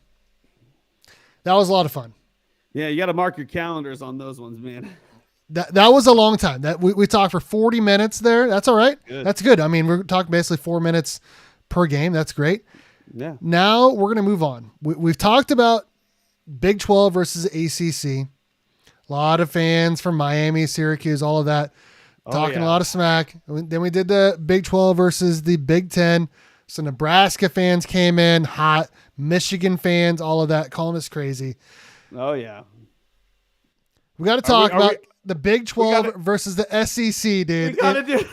That was a lot of fun. Yeah, you got to mark your calendars on those ones, man. That was a long time. That we talked for 40 minutes there. That's all right. Good. That's good. I mean, we're talking basically 4 minutes per game. That's great. Yeah. Now we're going to move on. We've talked about Big 12 versus ACC. A lot of fans from Miami, Syracuse, all of that, talking a lot of smack. Then we did the Big 12 versus the Big 10. So Nebraska fans came in hot. Michigan fans, all of that, calling us crazy. Oh, yeah. We got to talk about the Big 12 versus the SEC, dude. We got to do.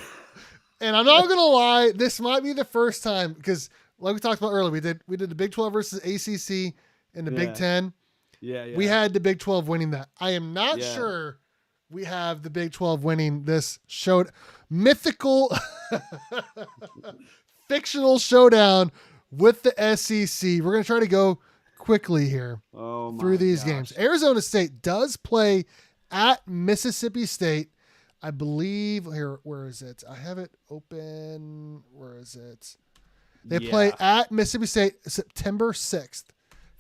And I'm not gonna lie, this might be the first time because, like we talked about earlier, we did the Big 12 versus ACC and the Big 10. Yeah, yeah. We had the Big 12 winning that. I am not sure we have the Big 12 winning this mythical, fictional showdown with the SEC. We're gonna try to go quickly here through these games. Arizona State does play at Mississippi State. I believe here. Where is it? I have it open. Where is it? They play at Mississippi State September 6th.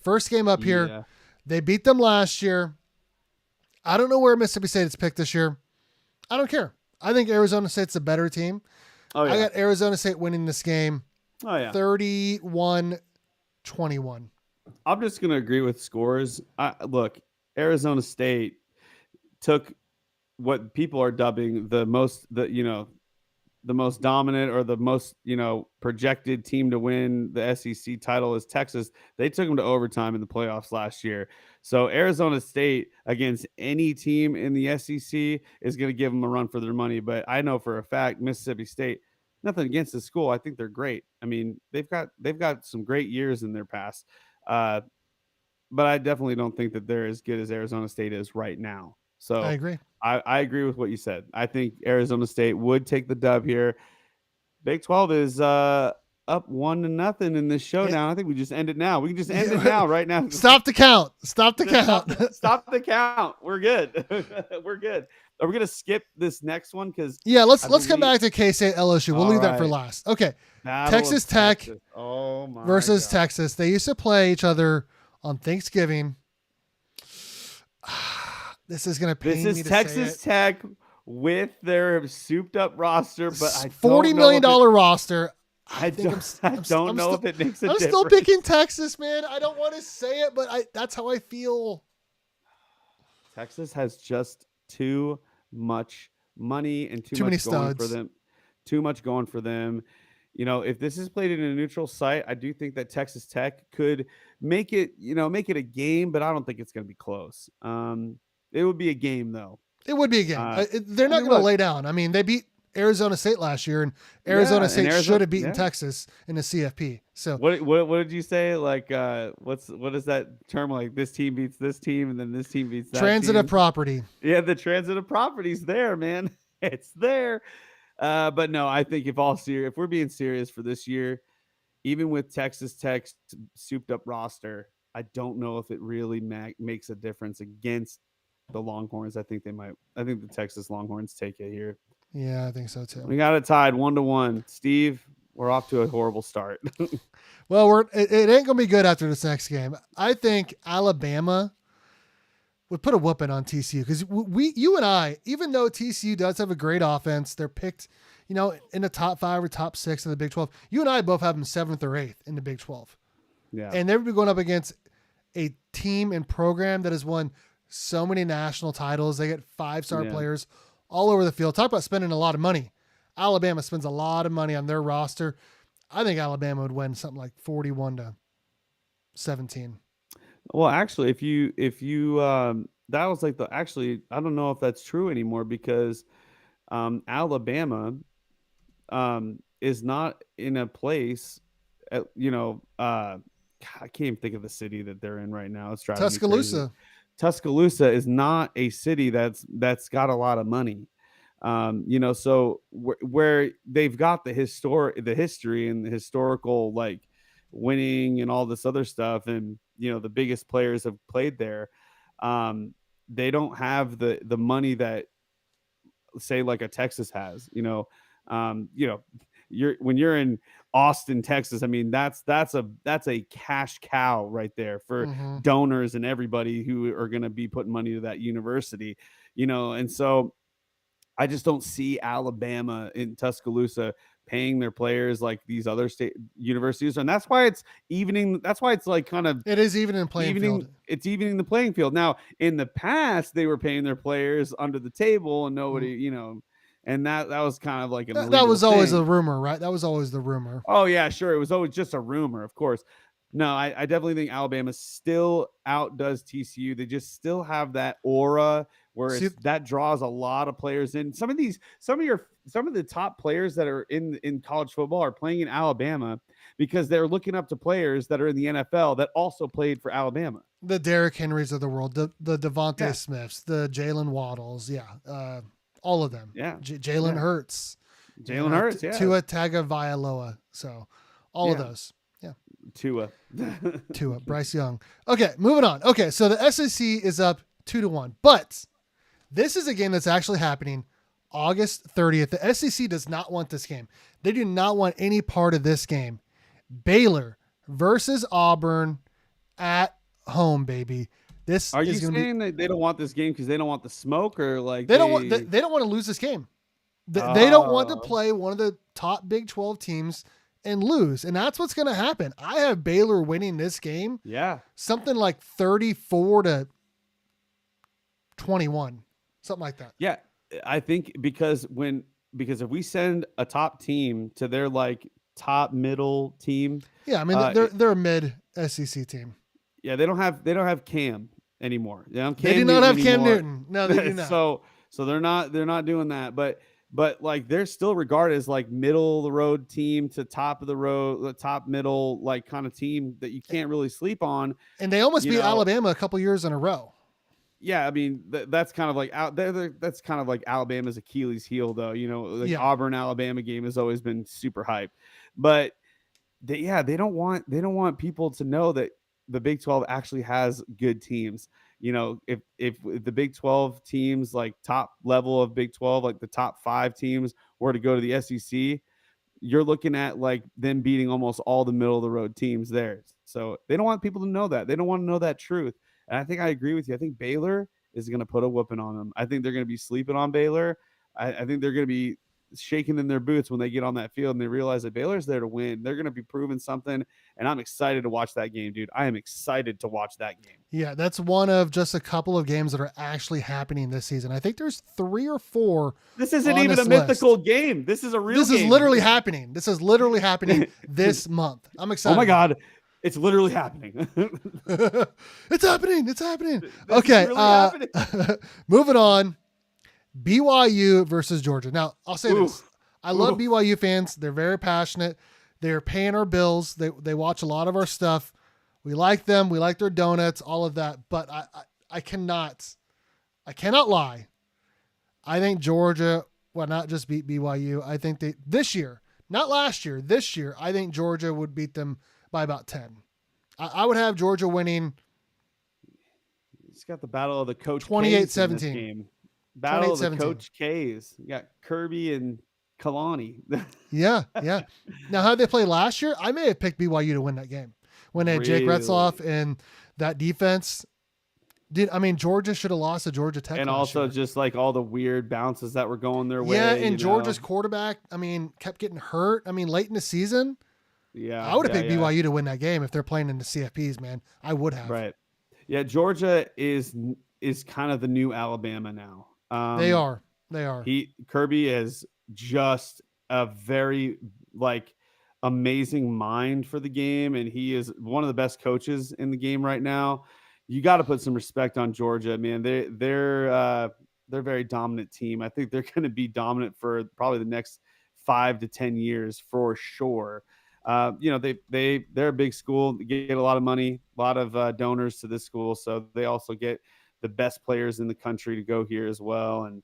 First game up here. Yeah. They beat them last year. I don't know where Mississippi State is picked this year. I don't care. I think Arizona State's a better team. Oh, yeah. I got Arizona State winning this game. Oh, yeah. 31-21. I'm just going to agree with scores. Look, Arizona State took what people are dubbing the most dominant or the most, projected team to win the SEC title is Texas. They took them to overtime in the playoffs last year. So Arizona State against any team in the SEC is going to give them a run for their money. But I know for a fact Mississippi State, nothing against the school. I think they're great. I mean, they've got some great years in their past. But I definitely don't think that they're as good as Arizona State is right now. So I agree. I agree with what you said. I think Arizona State would take the dub here. Big 12 is up 1-0 in this showdown. I think we just end it now. We can just end it now, right now. Stop the count. Stop the count. Stop the count. We're good. We're good. Are we gonna skip this next one? Because let's come back to K-State LSU. We'll leave that for right. last. Okay. Battle Texas of Tech Texas. Oh my versus God. Texas. They used to play each other on Thanksgiving. This is gonna pain me to say it. This is Texas Tech with their souped up roster, but I $40 million roster. I don't know if it makes a difference. I'm still picking Texas, man. I don't want to say it, but that's how I feel. Texas has just too much money and too many much going for studs. them. Too much going for them. If this is played in a neutral site, I do think that Texas Tech could make it a game, but I don't think it's going to be close. It would be a game, though. It would be a game. They're not going to lay down. I mean, they beat Arizona State last year, and Arizona State should have beaten Texas in the CFP. So what did you say? Like, what is that term? Like, this team beats this team, and then this team beats that transitive team? property. Yeah, the transitive property's there, man. It's there. But no, I think if we're being serious for this year, even with Texas Tech's souped up roster, I don't know if it really makes a difference against the Longhorns. I think the Texas Longhorns take it here. Yeah, I think so too. We got it tied 1-1. Steve, we're off to a horrible start. Well, it ain't gonna be good after this next game. I think Alabama would put a whooping on TCU because you and I, even though TCU does have a great offense, they're picked, in the top 5 or top 6 in the Big 12. You and I both have them 7th or 8th in the Big 12, Yeah. and they would be going up against a team and program that has won so many national titles. They get 5-star Yeah. players all over the field. Talk about spending a lot of money. Alabama spends a lot of money on their roster. I think Alabama would win something like 41-17. Well, actually, if you that was like actually, I don't know if that's true anymore because Alabama is not in a place at, I can't even think of the city that they're in right now. It's driving me crazy. Tuscaloosa. Tuscaloosa is not a city that's got a lot of money. So where they've got the history and the historical like winning and all this other stuff, and the biggest players have played there. They don't have the money that say like a Texas has. When you're in Austin, Texas, I mean that's a cash cow right there for Mm-hmm. donors and everybody who are going to be putting money to that university. And so I just don't see Alabama in Tuscaloosa paying their players like these other state universities, and that's why it's evening. That's why it's like kind of It is even in playing field. It's evening the playing field. Now, in the past, they were paying their players under the table, and nobody, and that was kind of like an That illegal was always a thing. rumor, right? That was always the rumor. Oh yeah, sure. It was always just a rumor, of course. No, I definitely think Alabama still outdoes TCU. They just still have that aura where See, that draws a lot of players in. Some of the top players that are in college football are playing in Alabama because they're looking up to players that are in the NFL that also played for Alabama. the Derrick Henrys of the world, the Devontae Yeah. Smiths, the Jalen Waddles, all of them. Yeah. Jalen Yeah. Hurts, Jalen Hurts, yeah. Tua Tagovailoa. So all of Yeah. those. Yeah. Tua. Tua, Bryce Young. Okay, moving on. Okay, so the SEC is up 2-1, but this is a game that's actually happening August 30th. The SEC does not want this game. They do not want any part of this game. Baylor versus Auburn at home, baby. This Are you is going to be. saying that they don't want this game because they don't want the smoke, or like They don't want. They don't want to lose this game. They don't want to play one of the top Big 12 teams and lose, and that's what's going to happen. I have Baylor winning this game. Yeah. Something like 34-21, something like that. Yeah, I think because if we send a top team to their like top middle team, Yeah, I mean they're a mid SEC team. yeah, they don't have Cam anymore. They do not have Cam Newton. No, they do not. so they're not doing that. But like they're still regarded as like middle of the road team to top of the road, the top middle like kind of team that you can't really sleep on. And they almost beat Alabama a couple years in a row. Yeah, I mean that's kind of like out there. That's kind of like Alabama's Achilles heel, though. Auburn Alabama game has always been super hype, but they don't want people to know that the Big 12 actually has good teams. If the Big 12 teams like top level of Big 12, like the top 5 teams were to go to the SEC, you're looking at like them beating almost all the middle of the road teams there. So they don't want people to know that. They don't want to know that truth. And I think I agree with you. I think Baylor is going to put a whooping on them. I think they're going to be sleeping on Baylor. I think they're going to be shaking in their boots when they get on that field and they realize that Baylor's there to win. They're going to be proving something, and I'm excited to watch that game, dude. I am excited to watch that game. Yeah, that's one of just a couple of games that are actually happening this season. I think there's 3 or 4. This isn't even a mythical game. This is a real game. This is literally happening. This is literally happening this month. I'm excited. Oh my God. It's literally happening. It's happening. It's happening. This Okay. is really happening. Moving on. BYU versus Georgia. Now, I'll say this. I love BYU fans. They're very passionate. They're paying our bills. They watch a lot of our stuff. We like them. We like their donuts, all of that. But I cannot lie. I think Georgia will not just beat BYU. I think this year, not last year, this year, I think Georgia would beat them by about 10. I would have Georgia winning. It's got the battle of the coach 28-17. game. Battle of the 28-17. Coach K's. You got Kirby and Kalani. Yeah, yeah. Now, how did they play last year? I may have picked BYU to win that game when they had Jake Retzloff Really? and that defense. Georgia should have lost to Georgia Tech And last also year. just like all the weird bounces that were going their Yeah, way, and Georgia's quarterback, late in the season. Yeah, I would have yeah, picked yeah. BYU to win that game if they're playing in the CFPs, man. I would have. Right. Yeah, Georgia is kind of the new Alabama now. They are. They are. Kirby is just a very like amazing mind for the game, and he is one of the best coaches in the game right now. You got to put some respect on Georgia, man. They're a very dominant team. I think they're going to be dominant for probably the next 5 to 10 years for sure. They're a big school. They get a lot of money, a lot of donors to this school, so they also get the best players in the country to go here as well. And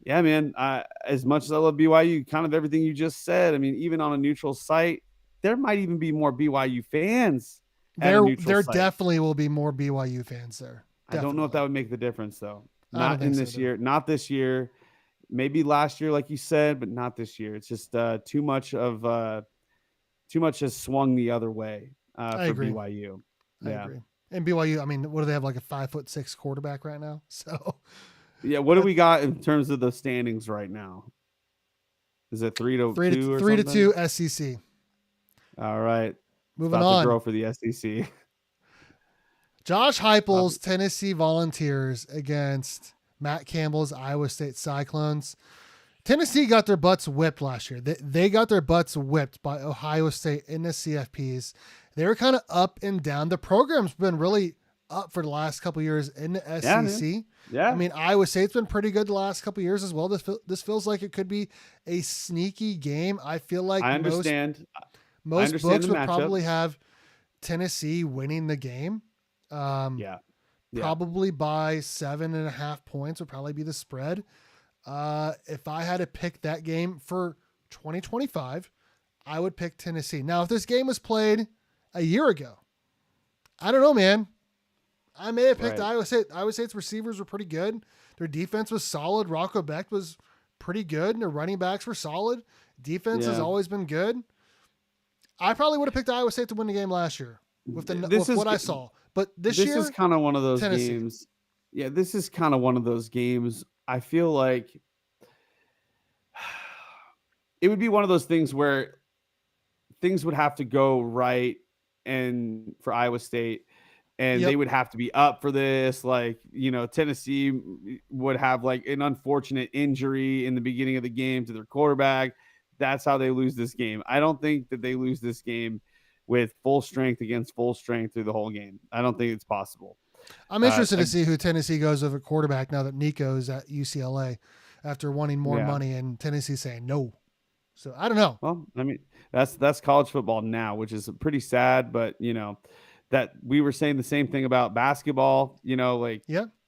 yeah, man, as much as I love BYU, kind of everything you just said, I mean, even on a neutral site, there might even be more BYU fans at a neutral There site. definitely will be more BYU fans there. Definitely. I don't know if that would make the difference, though. Not in this year. Not this year. Maybe last year, like you said, but not this year. It's just too much has swung the other way for agree. BYU. I agree. And BYU, what do they have, like a 5'6" quarterback right now? So yeah, what do we got in terms of the standings right now? Is it 3-2 or 3-2 SEC? All right. Moving on. To grow for the SEC. Josh Heupel's Tennessee Volunteers against Matt Campbell's Iowa State Cyclones. Tennessee got their butts whipped last year. They got their butts whipped by Ohio State in the CFPs. They were kind of up and down. The program's been really up for the last couple of years in the SEC. Yeah. Iowa State's been pretty good the last couple of years as well. This feels like it could be a sneaky game. I feel like I understand. Most books would probably have Tennessee winning the game. Probably by 7.5 points would probably be the spread. If I had to pick that game for 2025, I would pick Tennessee. Now, if this game was played a year ago, I don't know, man. I may have picked Iowa State. Iowa State's receivers were pretty good. Their defense was solid. Rocco Becht was pretty good, and their running backs were solid. Defense has always been good. I probably would have picked Iowa State to win the game last year with what I saw. But this year, is kind of one of those Tennessee. games. Yeah, this is kind of one of those games. I feel like it would be one of those things where things would have to go right and for Iowa State, and they would have to be up for this. Like, Tennessee would have like an unfortunate injury in the beginning of the game to their quarterback. That's how they lose this game. I don't think that they lose this game with full strength against full strength through the whole game. I don't think it's possible. I'm interested to see who Tennessee goes with at quarterback now that Nico's at UCLA after wanting more money and Tennessee saying no. So I don't know. Well, that's college football now, which is pretty sad, but that we were saying the same thing about basketball,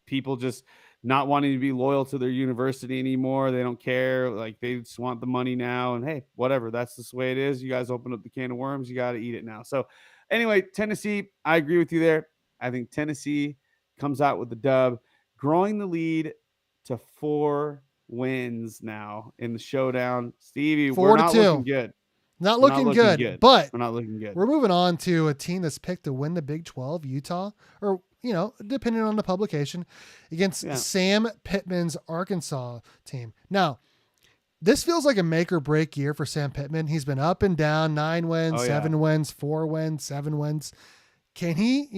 people just not wanting to be loyal to their university anymore. They don't care. Like, they just want the money now, and hey, whatever. That's just the way it is. You guys open up the can of worms. You got to eat it now. So anyway, Tennessee, I agree with you there. I think Tennessee comes out with the dub, growing the lead to 4 wins now in the showdown. Stevie, 4-2. We're not looking good. Not looking good, but we're not looking good. We're moving on to a team that's picked to win the Big 12, Utah, or, depending on the publication, against Sam Pittman's Arkansas team. Now, this feels like a make or break year for Sam Pittman. He's been up and down, 9 wins, 7 wins, 4 wins, 7 wins. Can he,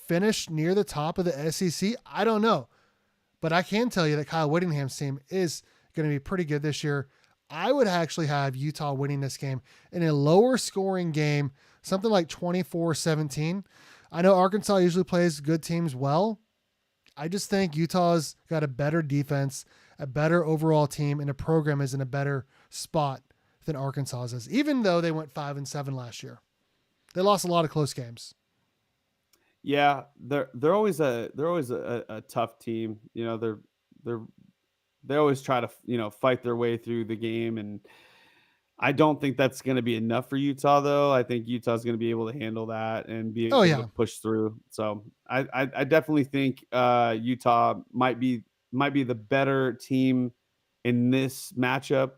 finish near the top of the SEC? I don't know. But I can tell you that Kyle Whittingham's team is going to be pretty good this year. I would actually have Utah winning this game in a lower scoring game, something like 24-17. I know Arkansas usually plays good teams well. I just think Utah's got a better defense, a better overall team, and the program is in a better spot than Arkansas is, even though they went 5-7 last year. They lost a lot of close games. Yeah, they're always a tough team. They always try to fight their way through the game, and I don't think that's going to be enough for Utah, though. I think Utah's going to be able to handle that and be able to push through. So I definitely think Utah might be might be the better team in this matchup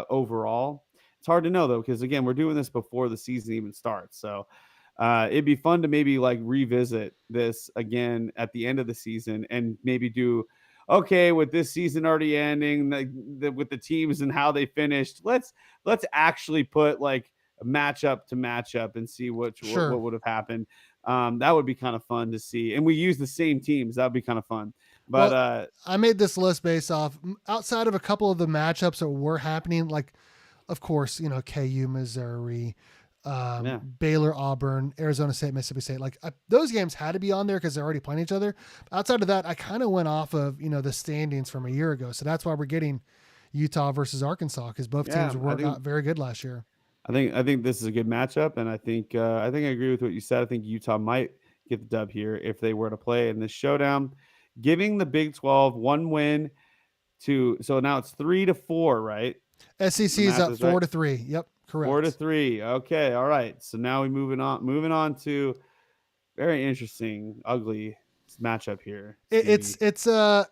overall. It's hard to know though, because again, we're doing this before the season even starts. So it'd be fun to maybe like revisit this again at the end of the season and maybe do okay with this season already ending with the teams and how they finished. Let's actually put like a matchup to matchup and see what Sure. would have happened. That would be kind of fun to see, and we use the same teams. That would be kind of fun. But Well, I made this list based off outside of a couple of the matchups that were happening, like of course, KU, Missouri, yeah, Baylor, Auburn, Arizona State, Mississippi State. Like those games had to be on there because they're already playing each other. Outside of that, I kind of went off of the standings from a year ago, so that's why we're getting Utah versus Arkansas because both yeah, teams were not very good last year. I think this is a good matchup, and I think I agree with what you said. I think Utah might get the dub here if they were to play in this showdown, giving the Big 12 one win to so now it's 3-4, right? The SEC is math up is right. 4-3. Yep, Four to correct. three. Okay, all right. So now we moving on to very interesting, ugly matchup here. It's It's on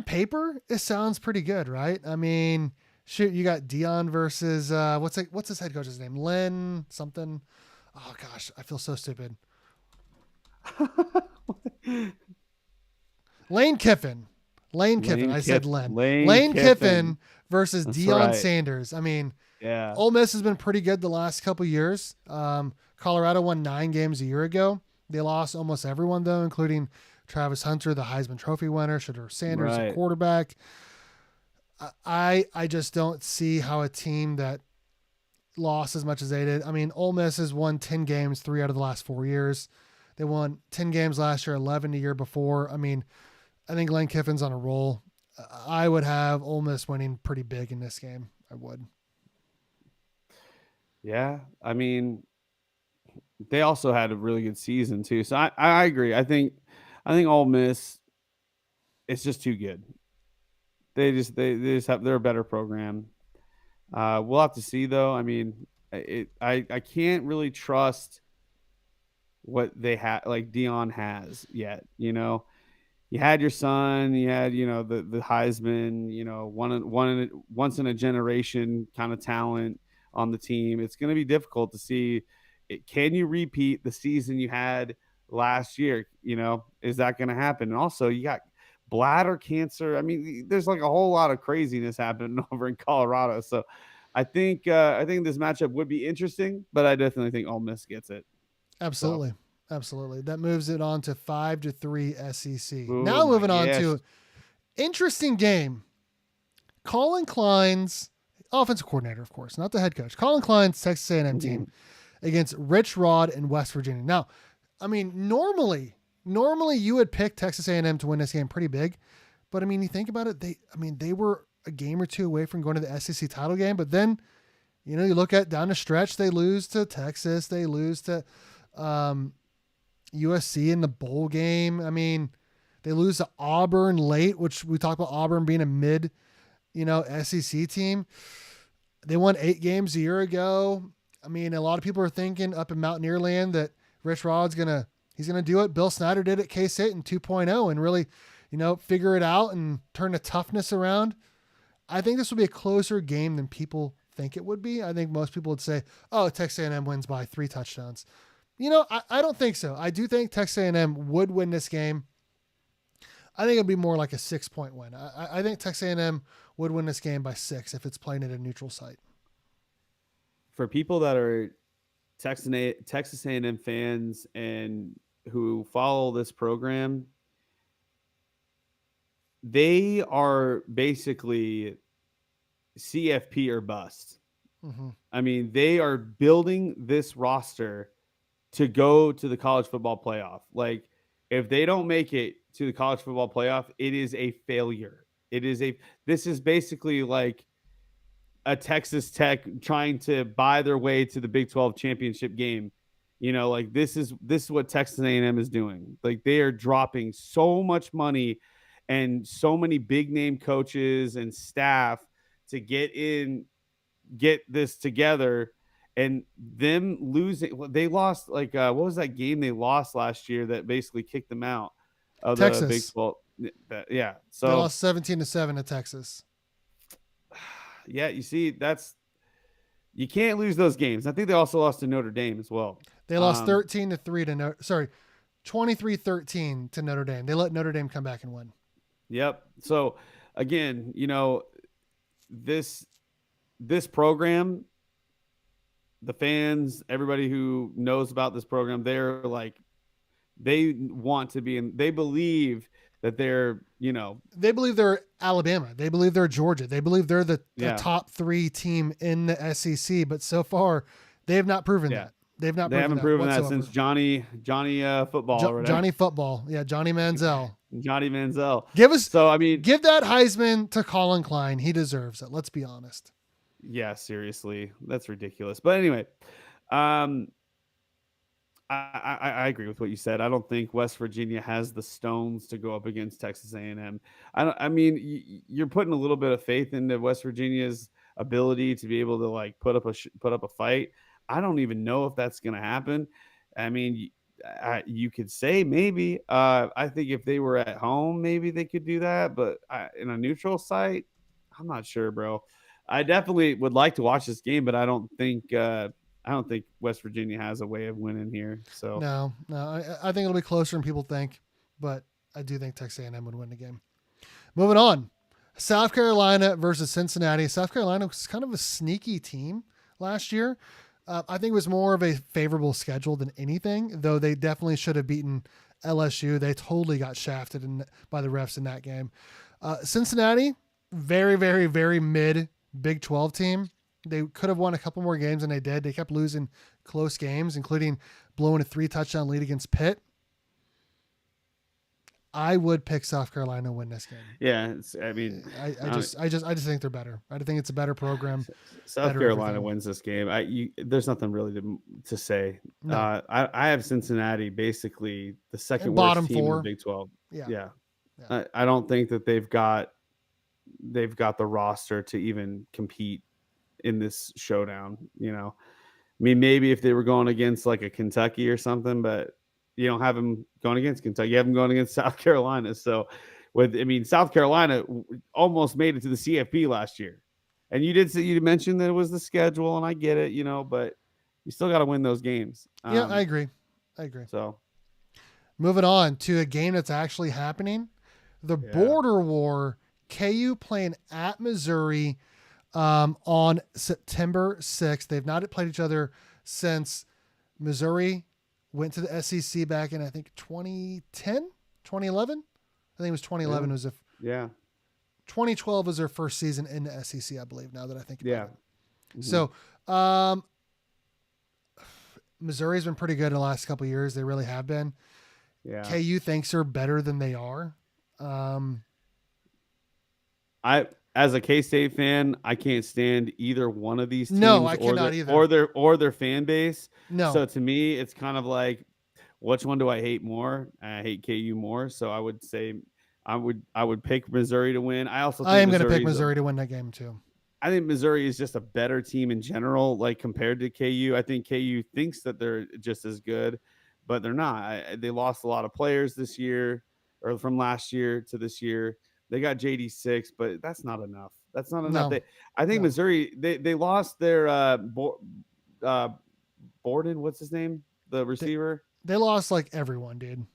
paper it sounds pretty good, right? I mean, shoot, you got Dion versus what's his head coach's name? Len something. Oh gosh, I feel so stupid. the Lane Kiffin. Lane Kiffin. Lane I said Kiff Len. Lane Lane Kiffin. Kiffin versus That's Deion right. Sanders. I mean, Yeah. Ole Miss has been pretty good the last couple years. Colorado won 9 games a year ago. They lost almost everyone though, including Travis Hunter, the Heisman Trophy winner, Shedeur Sanders, the Right. quarterback. I just don't see how a team that lost as much as they did. I mean, Ole Miss has won 10 games 3 out of the last 4 years. They won 10 games last year, 11 the year before. I mean, I think Lane Kiffin's on a roll. I would have Ole Miss winning pretty big in this game. I would. Yeah. I mean, they also had a really good season too. So I agree. I think Ole Miss it's just too good. They just have they're a better program. We'll have to see though. I mean, I can't really trust what they have like Dion has yet. You had your son, you had the Heisman, once in a generation kind of talent on the team. It's going to be difficult to see. Can you repeat the season you had last year? Is that going to happen? And also, you got bladder cancer. I mean, there's like a whole lot of craziness happening over in Colorado. So, I think this matchup would be interesting, but I definitely think Ole Miss gets it. So, Absolutely. Absolutely. That moves it on to 5-3 SEC. oh Now my moving on gosh, to interesting game. Colin Klein's offensive coordinator, of course, not the head coach. Colin Klein's Texas A&M team against Rich Rod in West Virginia. Now, I mean, normally you would pick Texas A&M to win this game pretty big, but I mean, you think about it, they were a game or two away from going to the SEC title game, but then you look at down the stretch, they lose to Texas, they lose to USC in the bowl game. I mean, they lose to Auburn late, which we talked about Auburn being a mid, SEC team. They won 8 games a year ago. I mean, a lot of people are thinking up in Mountaineer Land that Rich Rod's he's gonna do it. Bill Snyder did at K-State in 2.0 and really, figure it out and turn the toughness around. I think this will be a closer game than people think it would be. I think most people would say, "Oh, Texas A&M wins by 3 touchdowns." I don't think so. I do think Texas A&M would win this game. I think it'd be more like a 6-point win. I think Texas A&M would win this game by 6 if it's playing at a neutral site. for people that are Texas A&M fans and who follow this program, they are basically CFP or bust. Mm-hmm. I mean, they are building this roster to go to the college football playoff. Like, if they don't make it to the college football playoff, it is a failure. This is basically like a Texas Tech trying to buy their way to the Big 12 championship game. Like this is what Texas A&M is doing. Like, they are dropping so much money and so many big name coaches and staff to get this together, and them losing. They lost like what was that game they lost last year that basically kicked them out of the Big Texas. 12? Yeah. They So lost 17-7 to Texas. yeah, you see, you can't lose those games. I think they also lost to Notre Dame as well. They lost 13-3 to 23-13 to Notre Dame. They let Notre Dame come back and win. Yep. So again, this this program, the fans, everybody who knows about this program, they're like they want to be in. They believe that they're. They believe they're Alabama. They believe they're Georgia. They believe they're the Yeah, top 3 team in the SEC. But so far, they have not proven yeah. that. They've not They proven haven't that proven that since whatsoever. Johnny football or whatever. Johnny Football. Yeah, Johnny Manziel. Johnny Manziel. Give us So I mean, give that Heisman to Colin Klein. He deserves it. Let's be honest. yeah, seriously, that's ridiculous. But anyway, um, I agree with what you said. I don't think West Virginia has the stones to go up against Texas A&M. I don't. I mean, you're putting a little bit of faith into West Virginia's ability to be able to like put up a fight. I don't even know if that's going to happen. I mean, you could say maybe. I think if they were at home, maybe they could do that. But in a neutral site, I'm not sure, bro. I definitely would like to watch this game, but I don't think. I don't think West Virginia has a way of winning here. So No. I think it'll be closer than people think, but I do think Texas A&M would win the game. Moving on, South Carolina versus Cincinnati. South Carolina was kind of a sneaky team last year. I think it was more of a favorable schedule than anything, though they definitely should have beaten LSU. They totally got shafted by the refs in that game. Cincinnati, very, very, very mid Big 12 team. They could have won a couple more games than they did. They kept losing close games, including blowing a 3-touchdown lead against Pitt. I would pick South Carolina to win this game. yeah, I mean, I just think they're better. I think it's a better program. South better Carolina everything. wins this game. There's nothing really to say. No. I have Cincinnati basically the second And worst bottom team in 4. the Big 12. Yeah. Yeah. Yeah. I don't think that they've got the roster to even compete in this showdown. I mean, maybe if they were going against like a Kentucky or something, but you don't have them going against Kentucky. You have them going against South Carolina. So, South Carolina almost made it to the CFP last year, and you mentioned that it was the schedule, and I get it, but you still got to win those games. Yeah, I agree. So, moving on to a game that's actually happening, the border war. KU playing at Missouri on September 6th. They've not played each other since Missouri went to the SEC back in, I think, 2010, 2011. I think it was 2011. Yeah. Was 2012 was their first season in the SEC, I believe, now that I think about it. Mm-hmm. So Missouri's been pretty good in the last couple of years. They really have been. Yeah. KU thinks they're better than they are. As a K-State fan, I can't stand either one of these teams. No, I cannot either. Or their fan base. No. So to me, it's kind of like, which one do I hate more? I hate KU more. So I would say I would pick Missouri to win. I am going to pick Missouri to win that game too. I think Missouri is just a better team in general, like compared to KU. I think KU thinks that they're just as good, but they're not. They lost a lot of players this year, or from last year to this year. They got JD6, but that's not enough. That's not enough. No. I think Missouri, they lost their Borden, what's his name? The receiver. They lost like everyone, dude.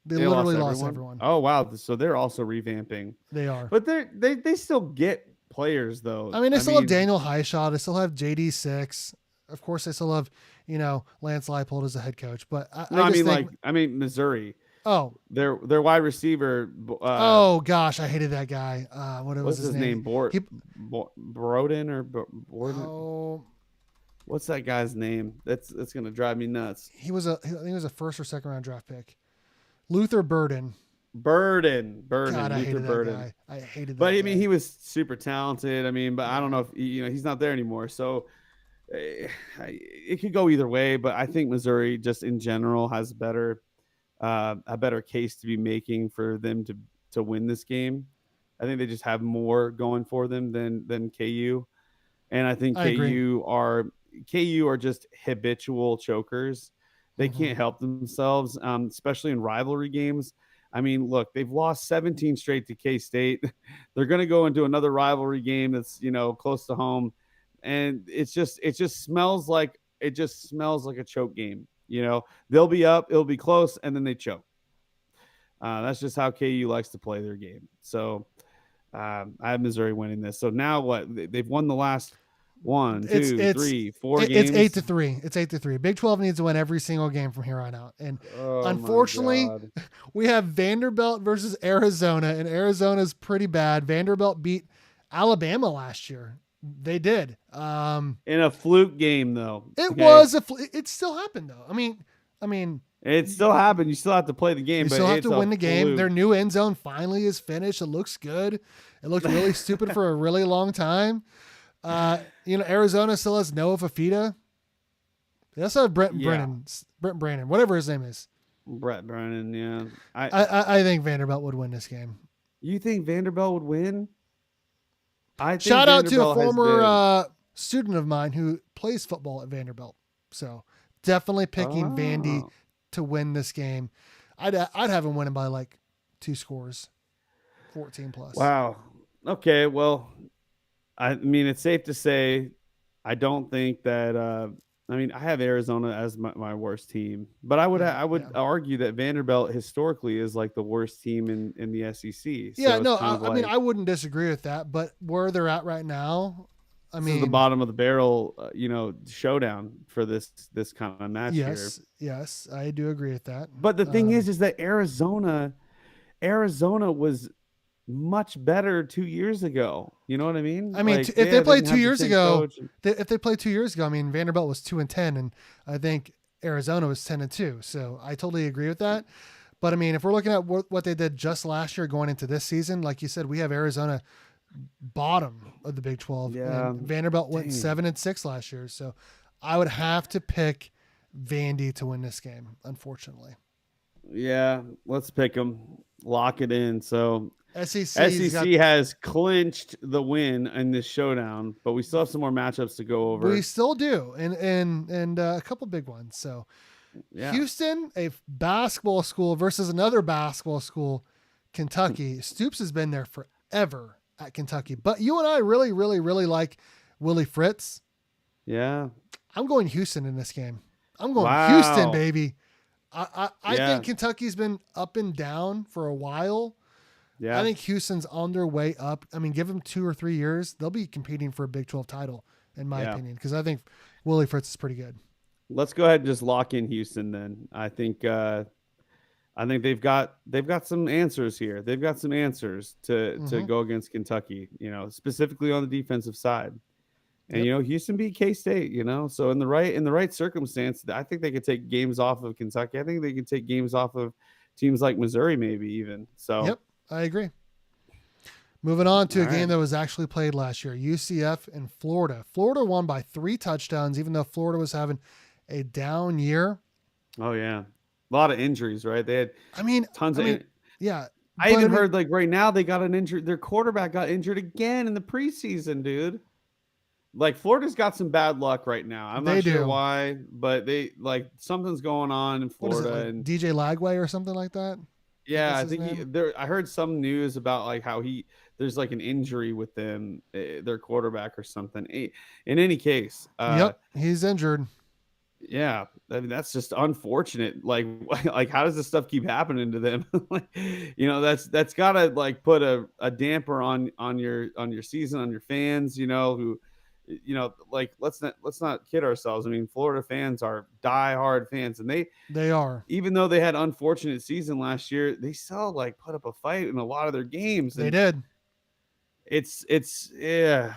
They literally lost everyone. Oh wow! So they're also revamping. They are, but they still get players though. I mean, they still have Daniel Highshaw. They still have JD6. Of course, they still have Lance Leipold as a head coach. But I mean Missouri. Oh, their wide receiver. Oh gosh, I hated that guy. What's his name? Broden or Borden? Oh, what's that guy's name? That's gonna drive me nuts. I think he was a first or second round draft pick. Luther Burden. God, I hated that guy. I hated that. But I mean, he was super talented. I mean, but I don't know if he's not there anymore. So it could go either way. But I think Missouri, just in general, has a better case to be making for them to win this game. I think they just have more going for them than KU, and I think KU are just habitual chokers. They can't help themselves, especially in rivalry games. I mean, look, they've lost 17 straight to K-State. They're going to go into another rivalry game that's, close to home. And it just smells like a choke game. They'll be up, it'll be close, and then they choke. That's just how KU likes to play their game. So I have Missouri winning this. So now what? They've won the last one, It's two, it's three, four it's games. 8-3. It's 8-3. Big 12 needs to win every single game from here on out. And Oh, unfortunately, we have Vanderbilt versus Arizona, and Arizona's pretty bad. Vanderbilt beat Alabama last year. They did. In a fluke game, though. It still happened though. I mean, it still happened. You still have to play the game. You but still have to win the game. Fluke. Their new end zone finally is finished. It looks good. It looked really stupid for a really long time. Arizona still has Noah Fafita. They also have Brent Brannon, whatever his name is. Brett Brennan, yeah. I think Vanderbilt would win this game. You think Vanderbilt would win? Shout out to a former student of mine who plays football at Vanderbilt. So definitely picking Vandy to win this game. I'd have him winning by like 2 scores, 14 plus. Wow. Okay. Well, I mean, it's safe to say, I don't think that. I have Arizona as my worst team, but I would argue that Vanderbilt historically is like the worst team in the SEC. So I wouldn't disagree with that, but where they're at right now, this is the bottom of the barrel, showdown for this kind of match here. Yes, I do agree with that. But the thing is that Arizona was much better 2 years ago. You know what I mean? If they played 2 years ago, Vanderbilt was 2-10, and I think Arizona was 10-2. So I totally agree with that. But if we're looking at what they did just last year going into this season, like you said, we have Arizona bottom of the Big 12. Yeah. And Vanderbilt went 7-6 last year. So I would have to pick Vandy to win this game, unfortunately. Yeah, let's pick them. Lock it in. So SEC has clinched the win in this showdown, but we still have some more matchups to go over. We still do, and a couple big ones. So yeah. Houston, a basketball school versus another basketball school, Kentucky. Stoops has been there forever at Kentucky, but you and I really, really, really like Willie Fritz. Yeah. I'm going Houston in this game. I'm going Houston, baby. I think Kentucky's been up and down for a while. Yeah. I think Houston's on their way up. Give them 2 or 3 years. They'll be competing for a Big 12 title, in my opinion, because I think Willie Fritz is pretty good. Let's go ahead and just lock in Houston then. I think they've got some answers here. They've got some answers to go against Kentucky, specifically on the defensive side. And Houston beat K-State, so in the right circumstance, I think they could take games off of Kentucky. I think they could take games off of teams like Missouri, maybe even. So yep, I agree. Moving on to a game that was actually played last year, UCF and Florida. Florida won by 3 touchdowns, even though Florida was having a down year. Oh yeah, a lot of injuries, right? They had tons of yeah. I even heard right now they got an injury. Their quarterback got injured again in the preseason, dude. Like Florida's got some bad luck right now. I'm not sure why, but they something's going on in Florida and DJ Lagway or something like that. Yeah, I think I heard some news about how there's an injury with them, their quarterback or something. In any case, he's injured. Yeah, that's just unfortunate. How does this stuff keep happening to them? That's gotta put a damper on your season, on your fans. Who. Let's not kid ourselves. Florida fans are diehard fans, and they are. Even though they had unfortunate season last year, they still put up a fight in a lot of their games. They did. They're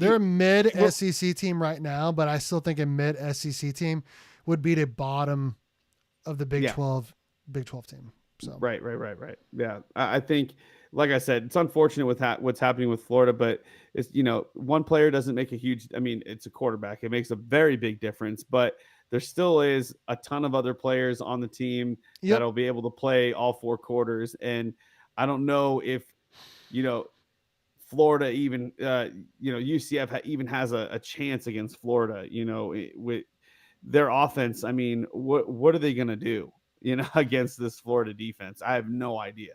a mid SEC team right now, but I still think a mid SEC team would beat a bottom of the Big 12 team. So right. Yeah, I think. Like I said, it's unfortunate with what's happening with Florida, but it's one player doesn't make a huge. It's a quarterback; it makes a very big difference. But there still is a ton of other players on the team that'll be able to play all 4 quarters. And I don't know if Florida even UCF even has a chance against Florida. With their offense, what are they going to do? against this Florida defense. I have no idea.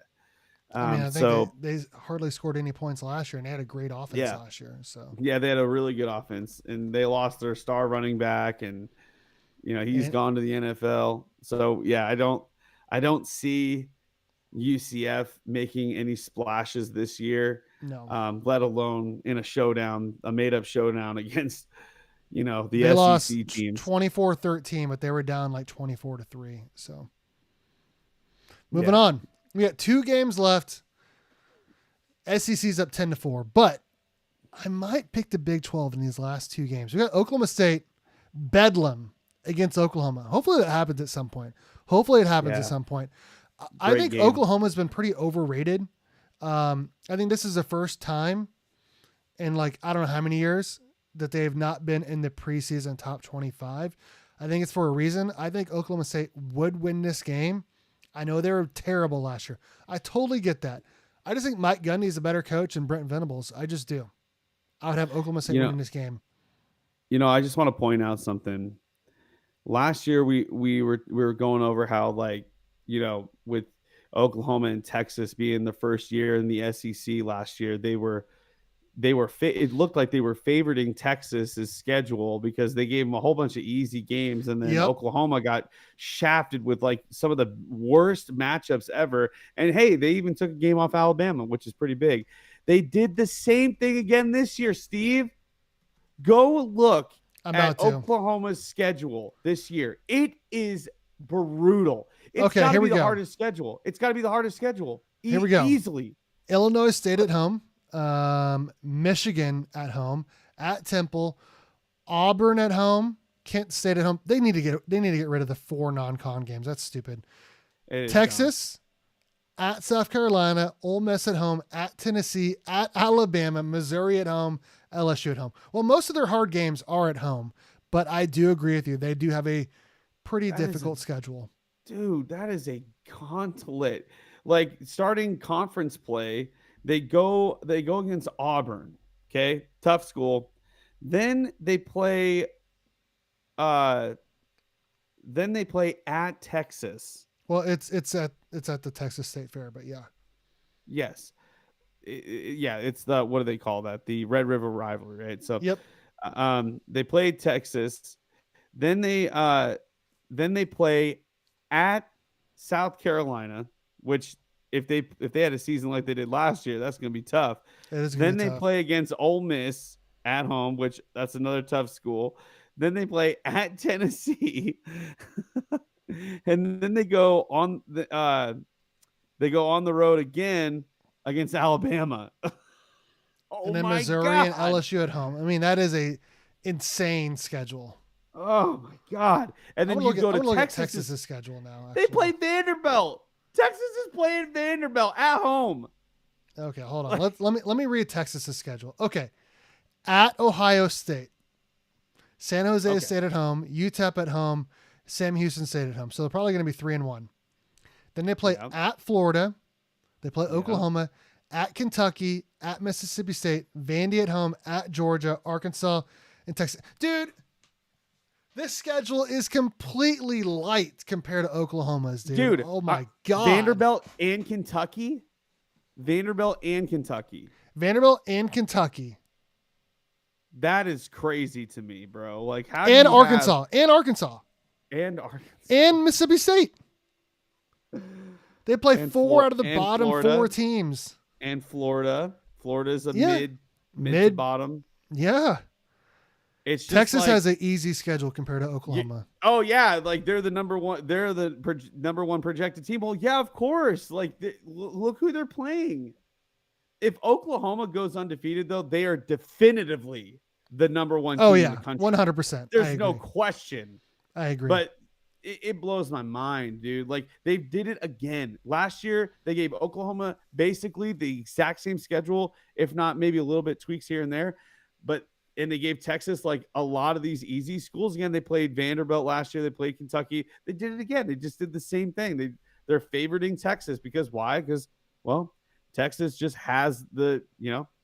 I mean, I think So they hardly scored any points last year, and they had a great offense yeah, last year. So yeah, they had a really good offense, and they lost their star running back, and he's and gone to the NFL. So yeah, I don't see UCF making any splashes this year, no, let alone in a made up showdown against they the SEC lost teams. 24-13, but they were down like 24-3. So moving Yeah, on, we got 2 games left. SEC's up 10-4, but I might pick the Big 12 in these last 2 games. We got Oklahoma State Bedlam against Oklahoma. Hopefully that happens at some point. yeah, I great think game. Oklahoma's been pretty overrated. I think this is the first time in like I don't know how many years that they have not been in the preseason top 25. I think it's for a reason. I think Oklahoma State would win this game. I know they were terrible last year. I totally get that. I just think Mike Gundy's a better coach than Brent Venables. I just do. I would have Oklahoma State You know, winning this game. I just want to point out something. Last year we were going over how, like, with Oklahoma and Texas being the first year in the SEC last year, it looked like they were favoriting Texas's schedule because they gave them a whole bunch of easy games, and then Yep. Oklahoma got shafted with like some of the worst matchups ever. And hey, they even took a game off Alabama, which is pretty big. They did the same thing again this year, Steve. Go look I'm about at to. Oklahoma's schedule this year. It is brutal. It's Okay, got to here be we the go. hardest schedule. It's got to be the hardest schedule. Here we go. Easily. Illinois State at home, Michigan at home, at Temple, Auburn at home, Kent State at home. They need to get rid of the 4 non-con games. That's stupid. It is dumb. Texas at South Carolina, Ole Miss at home, at Tennessee, at Alabama, Missouri at home, LSU at home. Well, most of their hard games are at home, but I do agree with you. They do have a pretty difficult schedule. Dude, that is a gauntlet. Like, starting conference play, they go against Auburn. Okay, tough school. Then they play uh at Texas. Well, it's at the Texas State Fair, but yeah. Yes. Yeah, it's the, what do they call that? The Red River rivalry, right? So Yep. they played Texas. Then they play at South Carolina, which if they had a season like they did last year, that's going to be tough. It is Then be they tough. play against Ole Miss at home, which that's another tough school. Then they play at Tennessee. And then they go on the road again against Alabama. Oh And then my Missouri God. and LSU at home. I mean, that is a insane schedule. Oh my God. And then you go to Texas. Texas's schedule now. They play Vanderbilt. Texas is playing Vanderbilt at home. Okay, hold on. Let me read Texas's schedule. Okay. At Ohio State, San Jose State at home, UTEP at home, Sam Houston State at home. So they're probably going to be 3-1. Then they play at Florida. They play Oklahoma, at Kentucky, at Mississippi State, Vandy at home, at Georgia, Arkansas, and Texas. Dude, this schedule is completely light compared to Oklahoma's, dude. Oh my God. Vanderbilt and Kentucky. Vanderbilt and Kentucky. That is crazy to me, bro. Like, how do and you Arkansas and Mississippi State. They play and four out of the bottom Florida, 4 teams. And Florida. Florida's a mid to bottom. Yeah. It's just Texas like, has an easy schedule compared to Oklahoma. Oh yeah, like they're the number one. They're the number one projected team. Well, yeah, of course. Like, look who they're playing. If Oklahoma goes undefeated, though, they are definitively the number one team in the country. 100%. There's no question. I agree. But it blows my mind, dude. Like, they did it again. Last year, they gave Oklahoma basically the exact same schedule, if not maybe a little bit tweaks here and there. And they gave Texas like a lot of these easy schools. Again, they played Vanderbilt last year. They played Kentucky. They did it again. They just did the same thing. They're favoriting Texas because why? Because, well, Texas just has they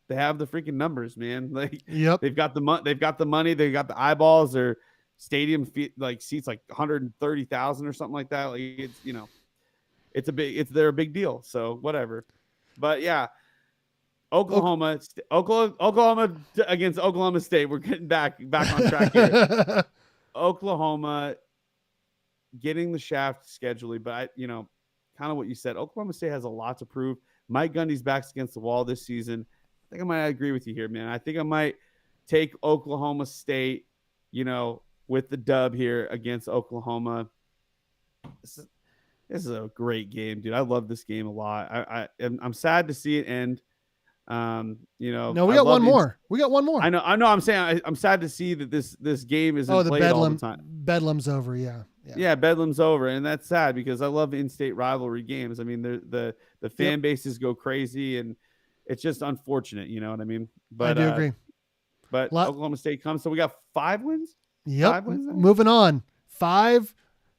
have the freaking numbers, man. Like, they've got the money, they've got the eyeballs. They're stadium like seats like 130,000 or something like that. Like it's, they're a big deal. So whatever. But yeah, Oklahoma against Oklahoma State. We're getting back on track here. Oklahoma getting the shaft schedually, but kind of what you said. Oklahoma State has a lot to prove. Mike Gundy's back's against the wall this season. I think I might agree with you here, man. I think I might take Oklahoma State, with the dub here against Oklahoma. This is a great game, dude. I love this game a lot. I'm sad to see it end. No, we got one more. We got one more. I know. I'm saying I'm sad to see that this game isn't played all the time. Bedlam's over. Yeah. Bedlam's over, and that's sad because I love in-state rivalry games. I mean, the fan bases go crazy, and it's just unfortunate. You know what I mean? But I do agree. But Oklahoma State comes, so we got 5 wins. Yep. 5 wins. Moving on. 5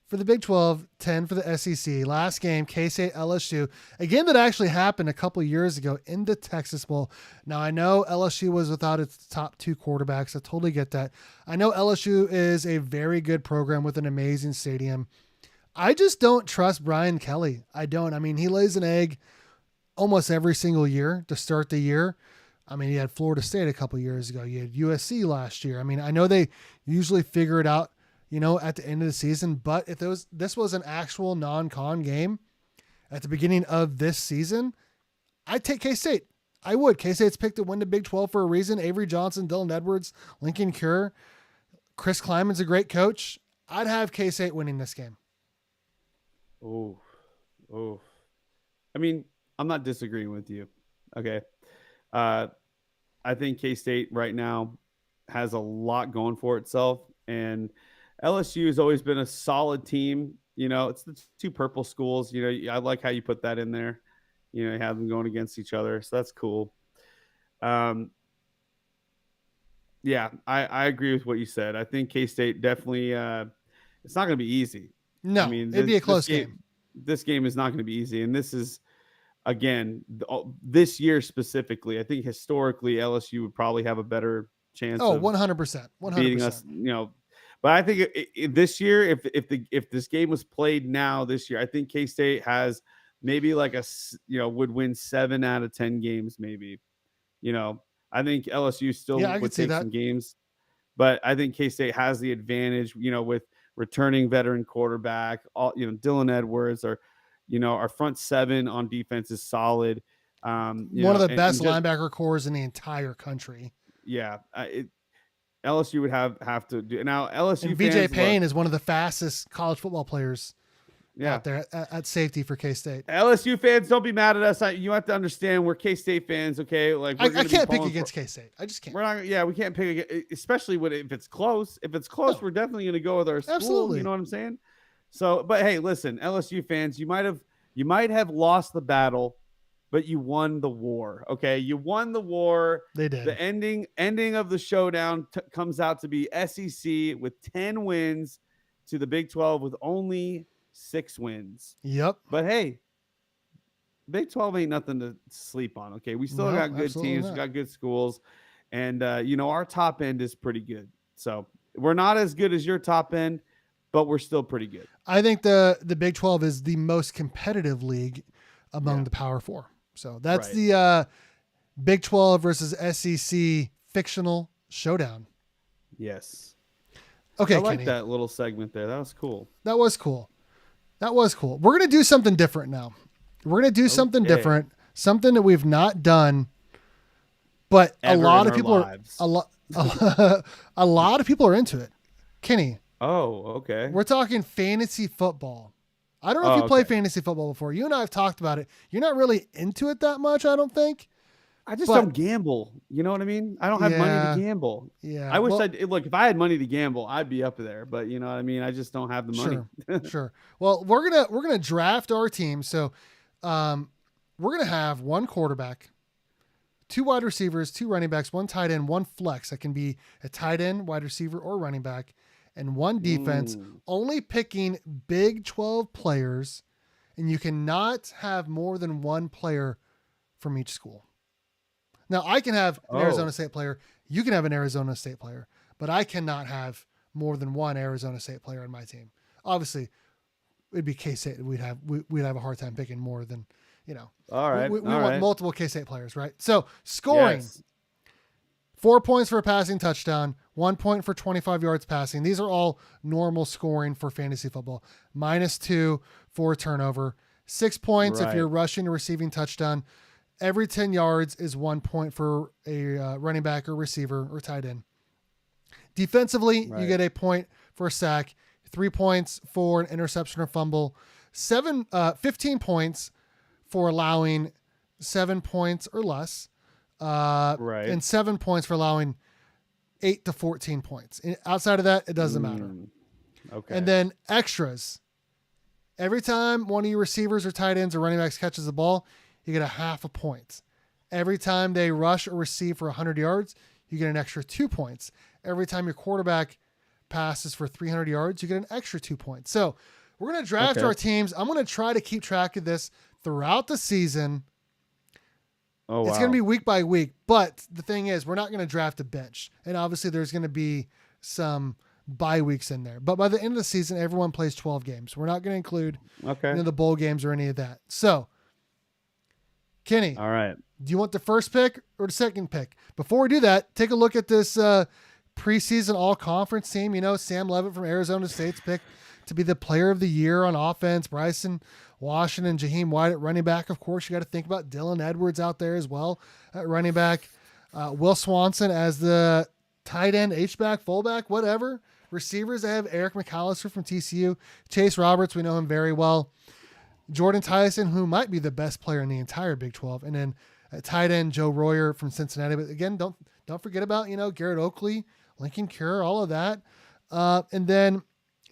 for the Big 12, 10 for the SEC. Last game, K-State LSU, a game that actually happened a couple years ago in the Texas Bowl. Now, I know LSU was without its top 2 quarterbacks. I totally get that. I know LSU is a very good program with an amazing stadium. I just don't trust Brian Kelly. I don't. I mean, he lays an egg almost every single year to start the year. I mean, he had Florida State a couple years ago. You had USC last year. I mean, I know they usually figure it out, at the end of the season, but if this was an actual non-con game at the beginning of this season, I'd take K-State. I would. K-State's picked to win the Big 12 for a reason. Avery Johnson, Dylan Edwards, Lincoln Cure, Chris Kleiman's a great coach. I'd have K-State winning this game. Oh. I mean, I'm not disagreeing with you. Okay. I think K-State right now has a lot going for itself, and LSU has always been a solid team. It's the 2 purple schools. I like how you put that in there. You have them going against each other, so that's cool. Yeah, I agree with what you said. I think K-State definitely. It's not going to be easy. No, I mean, it'd be a close game. This game is not going to be easy, and this is. Again, this year specifically, I think historically LSU would probably have a better chance. Oh, 100%, 100% beating us. But I think this year, if this game was played now this year, I think K-State has maybe like would win 7 out of 10 games. Maybe, I think LSU still would take some games, but I think K-State has the advantage. With returning veteran quarterback, Dylan Edwards or. Our front 7 on defense is solid. One of the best linebacker cores in the entire country. Yeah. LSU would have to do now. LSU and BJ Payne is one of the fastest college football players out there at safety for K-State. LSU fans, don't be mad at us. You have to understand we're K-State fans. Okay. Like I can't pick against K-State. I just can't. We're not. Yeah. We can't pick, especially if it's close. If it's close, we're definitely going to go with our school. Absolutely. You know what I'm saying? So, but hey, listen, LSU fans, you might have lost the battle, but you won the war. Okay, you won the war. They did. The ending of the showdown comes out to be SEC with 10 wins to the Big 12 with only 6 wins. Yep. But hey, Big 12 ain't nothing to sleep on. Okay, we still got good teams, we got good schools, and our top end is pretty good. So we're not as good as your top end, but we're still pretty good. I think the Big 12 is the most competitive league among the Power 4. So that's the Big 12 versus SEC fictional showdown. Yes. Okay, I like Kenny. that little segment there. That was cool. That was cool. We're going to do something different now. We're going to do something different, something that we've not done, but a lot of people are a lot of people are into it. Kenny. Oh, okay. We're talking fantasy football. I don't know if you played fantasy football before. You and I have talked about it. You're not really into it that much, I don't think. I just don't gamble. You know what I mean? I don't have money to gamble. Yeah. I wish look, if I had money to gamble, I'd be up there. But you know what I mean? I just don't have the money. Sure. Well, we're gonna draft our team. So we're gonna have 1 quarterback, 2 wide receivers, 2 running backs, 1 tight end, 1 flex. That can be a tight end, wide receiver, or running back. And 1 defense, only picking Big 12 players, and you cannot have more than 1 player from each school. Now, I can have an Arizona State player. You can have an Arizona State player, but I cannot have more than one Arizona State player on my team. Obviously, it'd be K-State. We'd have a hard time picking more than, All right. we All want right. multiple K-State players, right? So scoring. Yes. 4 points for a passing touchdown, 1 point for 25 yards passing. These are all normal scoring for fantasy football. -2 for a turnover. 6 points if Right. you're rushing or receiving touchdown. Every 10 yards is 1 point for a running back or receiver or tight end. Defensively, Right. you get a point for a sack, 3 points for an interception or fumble, 15 points for allowing 7 points or less. Right. And 7 points for allowing 8 to 14 points. Outside of that, it doesn't matter. Okay. And then extras. Every time one of your receivers or tight ends or running backs catches the ball, you get a half a point. Every time they rush or receive for 100 yards, you get an extra 2 points. Every time your quarterback passes for 300 yards, you get an extra 2 points. So we're going to draft our teams. I'm going to try to keep track of this throughout the season. Oh, wow. It's going to be week by week, but the thing is, we're not going to draft a bench. And obviously there's going to be some bye weeks in there. But by the end of the season, everyone plays 12 games. We're not going to include the bowl games or any of that. So, Kenny, all right. Do you want the first pick or the second pick? Before we do that, take a look at this preseason all-conference team. Sam Levitt from Arizona State's picked to be the player of the year on offense. Bryson Washington, Jaheim White at running back. Of course, you got to think about Dylan Edwards out there as well at running back. Will Swanson as the tight end, H-back, fullback, whatever. Receivers, I have Eric McAllister from TCU. Chase Roberts, we know him very well. Jordan Tyson, who might be the best player in the entire Big 12. And then at tight end, Joe Royer from Cincinnati. But again, don't forget about, Garrett Oakley, Lincoln Cure, all of that. And then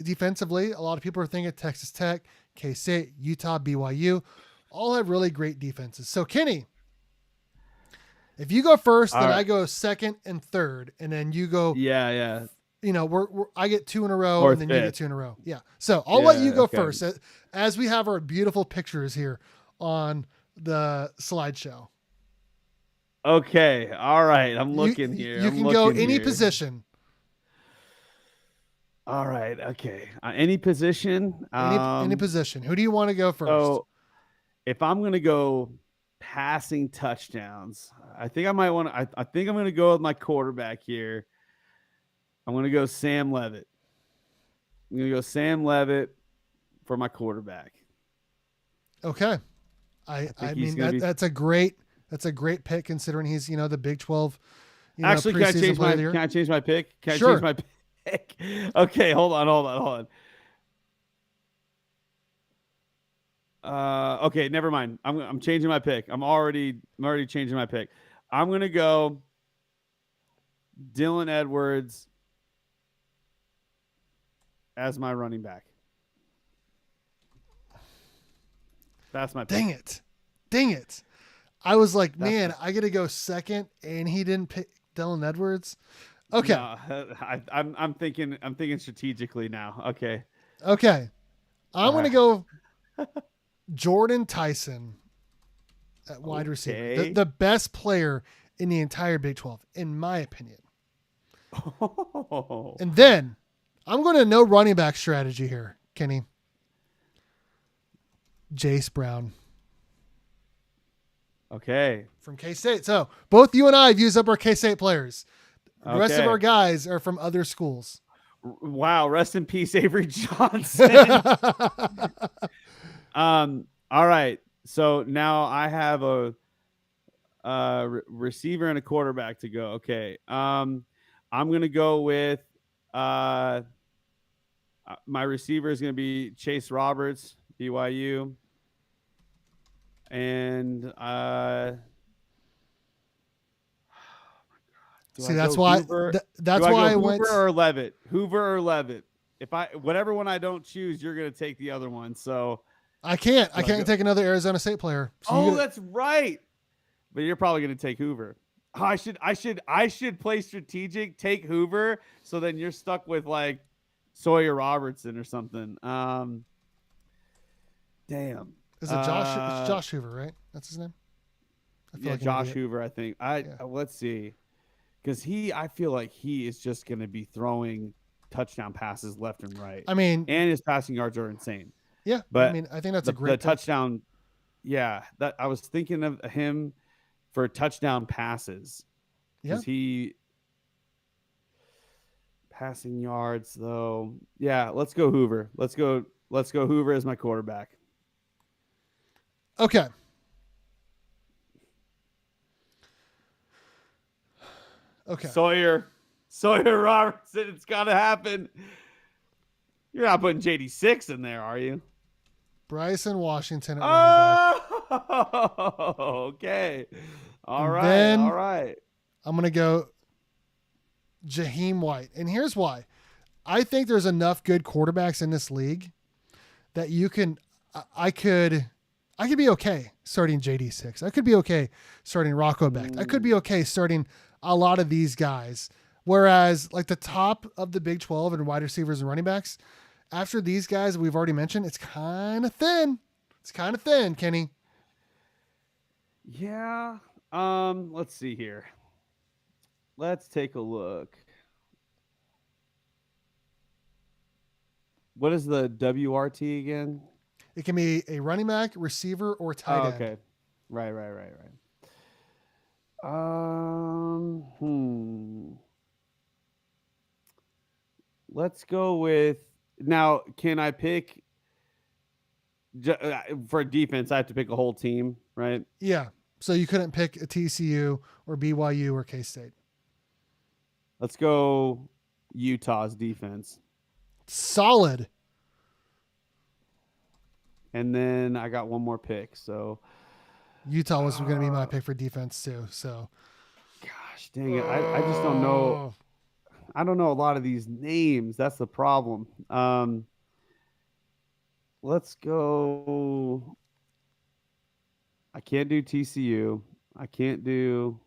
defensively, a lot of people are thinking Texas Tech, K-State, Utah, BYU, all have really great defenses. So, Kenny, if you go first, then I go second and third, and then you go. Yeah. I get 2 in a row, Fourth, and then you get fifth. 2 in a row. Yeah. So I'll let you go okay. first, as we have our beautiful pictures here on the slideshow. Okay. All right. I'm looking here. You can go any position. All right. Okay. Any position. Any position. Who do you want to go first? So if I'm going to go passing touchdowns, I think I might want to, I think I'm going to go with my quarterback here. I'm going to go Sam Levitt. I'm going to go Sam Levitt for my quarterback. Okay. I mean, that's a great pick considering he's, the Big 12. Actually, can I change my pick? Can I change my pick? Okay, hold on. Okay, never mind. I'm changing my pick. I'm already changing my pick. I'm gonna go Dylan Edwards as my running back. That's my pick. Dang it. I was like, man, I got to go second, and he didn't pick Dylan Edwards. Okay. No, I'm thinking strategically now. Okay. I'm going to go Jordan Tyson at wide receiver. The best player in the entire Big 12, in my opinion. Oh. And then I'm going to no running back strategy here, Kenny. Jace Brown. Okay. From K-State. So both you and I have used up our K-State players. The rest of our guys are from other schools. Wow. Rest in peace, Avery Johnson. All right. So now I have a receiver and a quarterback to go. Okay. I'm going to go with my receiver is going to be Chase Roberts, BYU. And that's why I went Hoover or Levitt. If whatever one I don't choose, you're going to take the other one. So I can't take another Arizona State player. So that's right. But you're probably going to take Hoover. Oh, I should play strategic, take Hoover. So then you're stuck with like Sawyer Robertson or something. Damn. Is it Josh? It's Josh Hoover, right? That's his name. Josh Hoover. I think. Let's see, because I feel like he is just going to be throwing touchdown passes left and right, I mean, and his passing yards are insane. yeah, I But mean, I think that's a the great pick. touchdown, yeah, that I was thinking of him for touchdown passes Yeah. because he passing yards though. Yeah, let's go Hoover. Let's go Hoover as my quarterback. Okay. Okay. Sawyer Robertson, it's got to happen. You're not putting JD6 in there, are you? Bryson Washington at running back. Oh, okay. All And right. then All right. I'm going to go Jaheim White. And here's why. I think there's enough good quarterbacks in this league that I could be okay starting JD6. I could be okay starting Rocco Becht. I could be okay starting a lot of these guys. Whereas like the top of the Big 12 and wide receivers and running backs, after these guys we've already mentioned, it's kind of thin. It's kind of thin, Kenny. Yeah. Let's see here. Let's take a look. What is the WRT again? It can be a running back, receiver, or tight end. Okay. Right. Let's go with now. Can I pick for defense? I have to pick a whole team, right? Yeah. So you couldn't pick a TCU or BYU or K-State. Let's go Utah's defense. Solid. And then I got one more pick. So Utah was going to be my pick for defense too. So, gosh, dang it. I just don't know. I don't know a lot of these names. That's the problem. Let's go. I can't do TCU. I can't do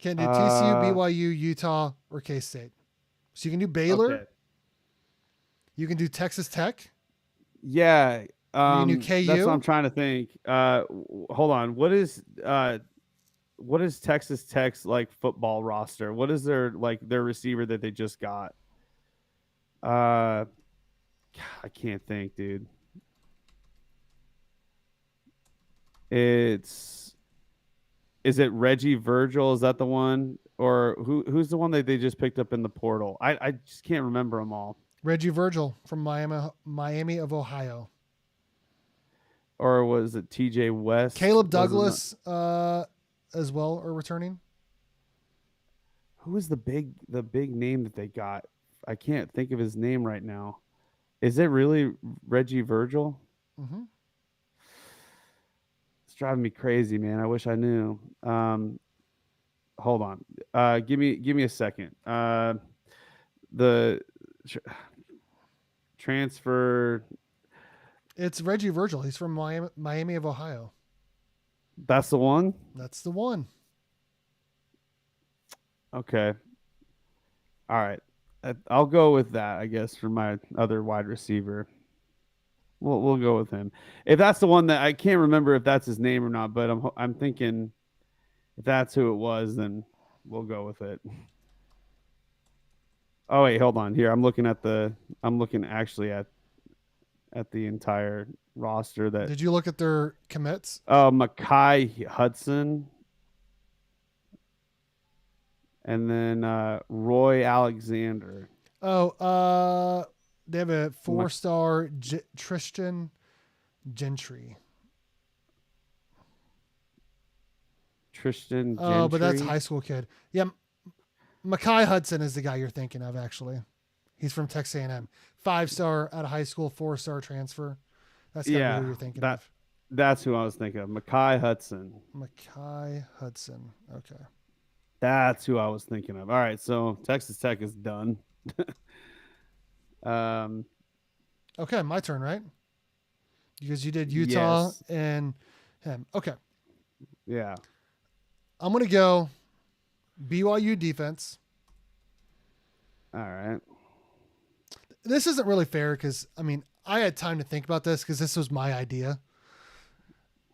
TCU, BYU, Utah, or K-State. So you can do Baylor. Okay. You can do Texas Tech. Yeah. You can do KU. That's what I'm trying to think. Hold on. What is Texas Tech's like football roster? What is their receiver that they just got? I can't think, dude. Is it Reggie Virgil? Is that the one? Or who's the one that they just picked up in the portal? I just can't remember them all. Reggie Virgil from Miami of Ohio. Or was it TJ West? Caleb Douglas as well are returning. Who is the big name that they got? I can't think of his name right now. Is it really Reggie Virgil? Mm-hmm. It's driving me crazy, man. I wish I knew. Hold on. Give me a second. The transfer. It's Reggie Virgil. He's from Miami of Ohio. That's the one? That's the one. Okay. All right. I'll go with that, I guess, for my other wide receiver. We'll go with him. If that's the one that I can't remember if that's his name or not, but I'm thinking if that's who it was, then we'll go with it. Oh wait, hold on. Here, I'm looking actually at the entire roster. Did you look at their commits? Mekhi Hudson, and then Roy Alexander. Oh, they have a 4-star Tristan Gentry. Tristan Gentry. Oh, but that's a high school kid. Yeah, Mekhi Hudson is the guy you're thinking of, actually. He's from Texas A&M. 5-star out of high school, 4-star transfer. That's who you're thinking of. That's who I was thinking of. Mekhi Hudson. Mekhi Hudson. Okay. That's who I was thinking of. All right, so Texas Tech is done. Okay, my turn, right? Because you did Utah and him. Okay. Yeah. I'm going to go BYU defense. All right. This isn't really fair because, I mean, I had time to think about this because this was my idea.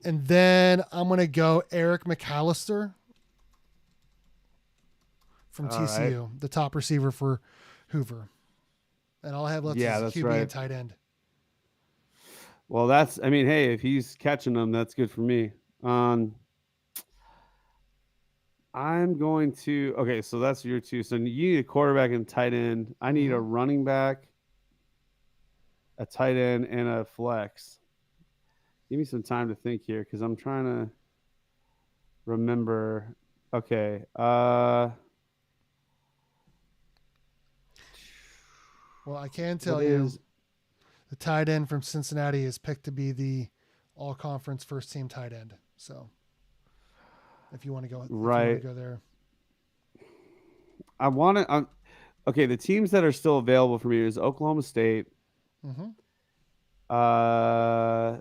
And then I'm going to go Eric McAllister from All right. TCU, the top receiver for Hoover. And all I have left Yeah, is that's QB right. and tight end. Well, I mean, hey, if he's catching them, that's good for me. Um, I'm going to, okay, so that's your two. So you need a quarterback and tight end. I need a Mm-hmm. running back, a tight end, and a flex. Give me some time to think here because I'm trying to remember. Okay. Well, I can What tell you is the tight end from Cincinnati is picked to be the all conference first team tight end. So if you want to right? go there. I want to. Okay, the teams that are still available for me is Oklahoma State, Mm-hmm. uh,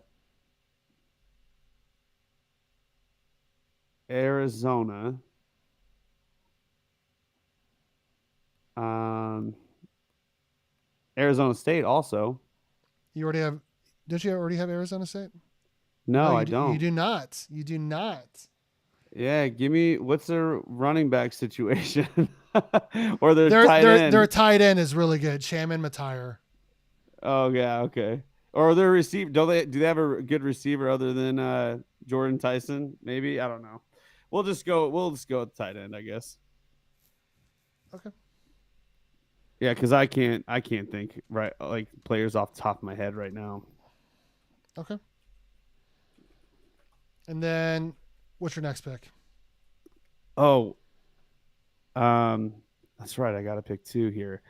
Arizona, um, Arizona State also. You already have. Don't you already have Arizona State? No, No, I you don't. do not. You do not. Yeah, give me what's their running back situation or their Their tight their their end. tight end is really good. Shaman Matire. Oh yeah, okay. Or their receiver. Do they have a good receiver other than Jordan Tyson? Maybe I don't know. We'll just go with tight end, I guess. Okay. Yeah, because I can't think right like players off the top of my head right now. Okay. And then, what's your next pick? Oh, um, that's right. I got to pick two here.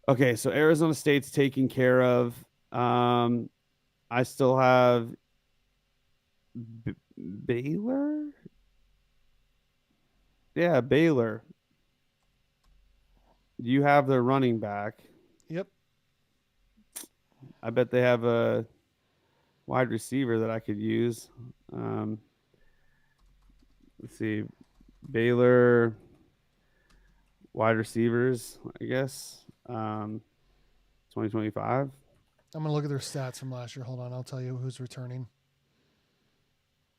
Okay, so Arizona State's taken care of. Um, I still have Baylor. Yeah, Baylor. You have their running back. Yep. I bet they have a wide receiver that I could use. Um, let's see, Baylor wide receivers, I guess. 2025. I'm gonna look at their stats from last year. Hold on, I'll tell you who's returning.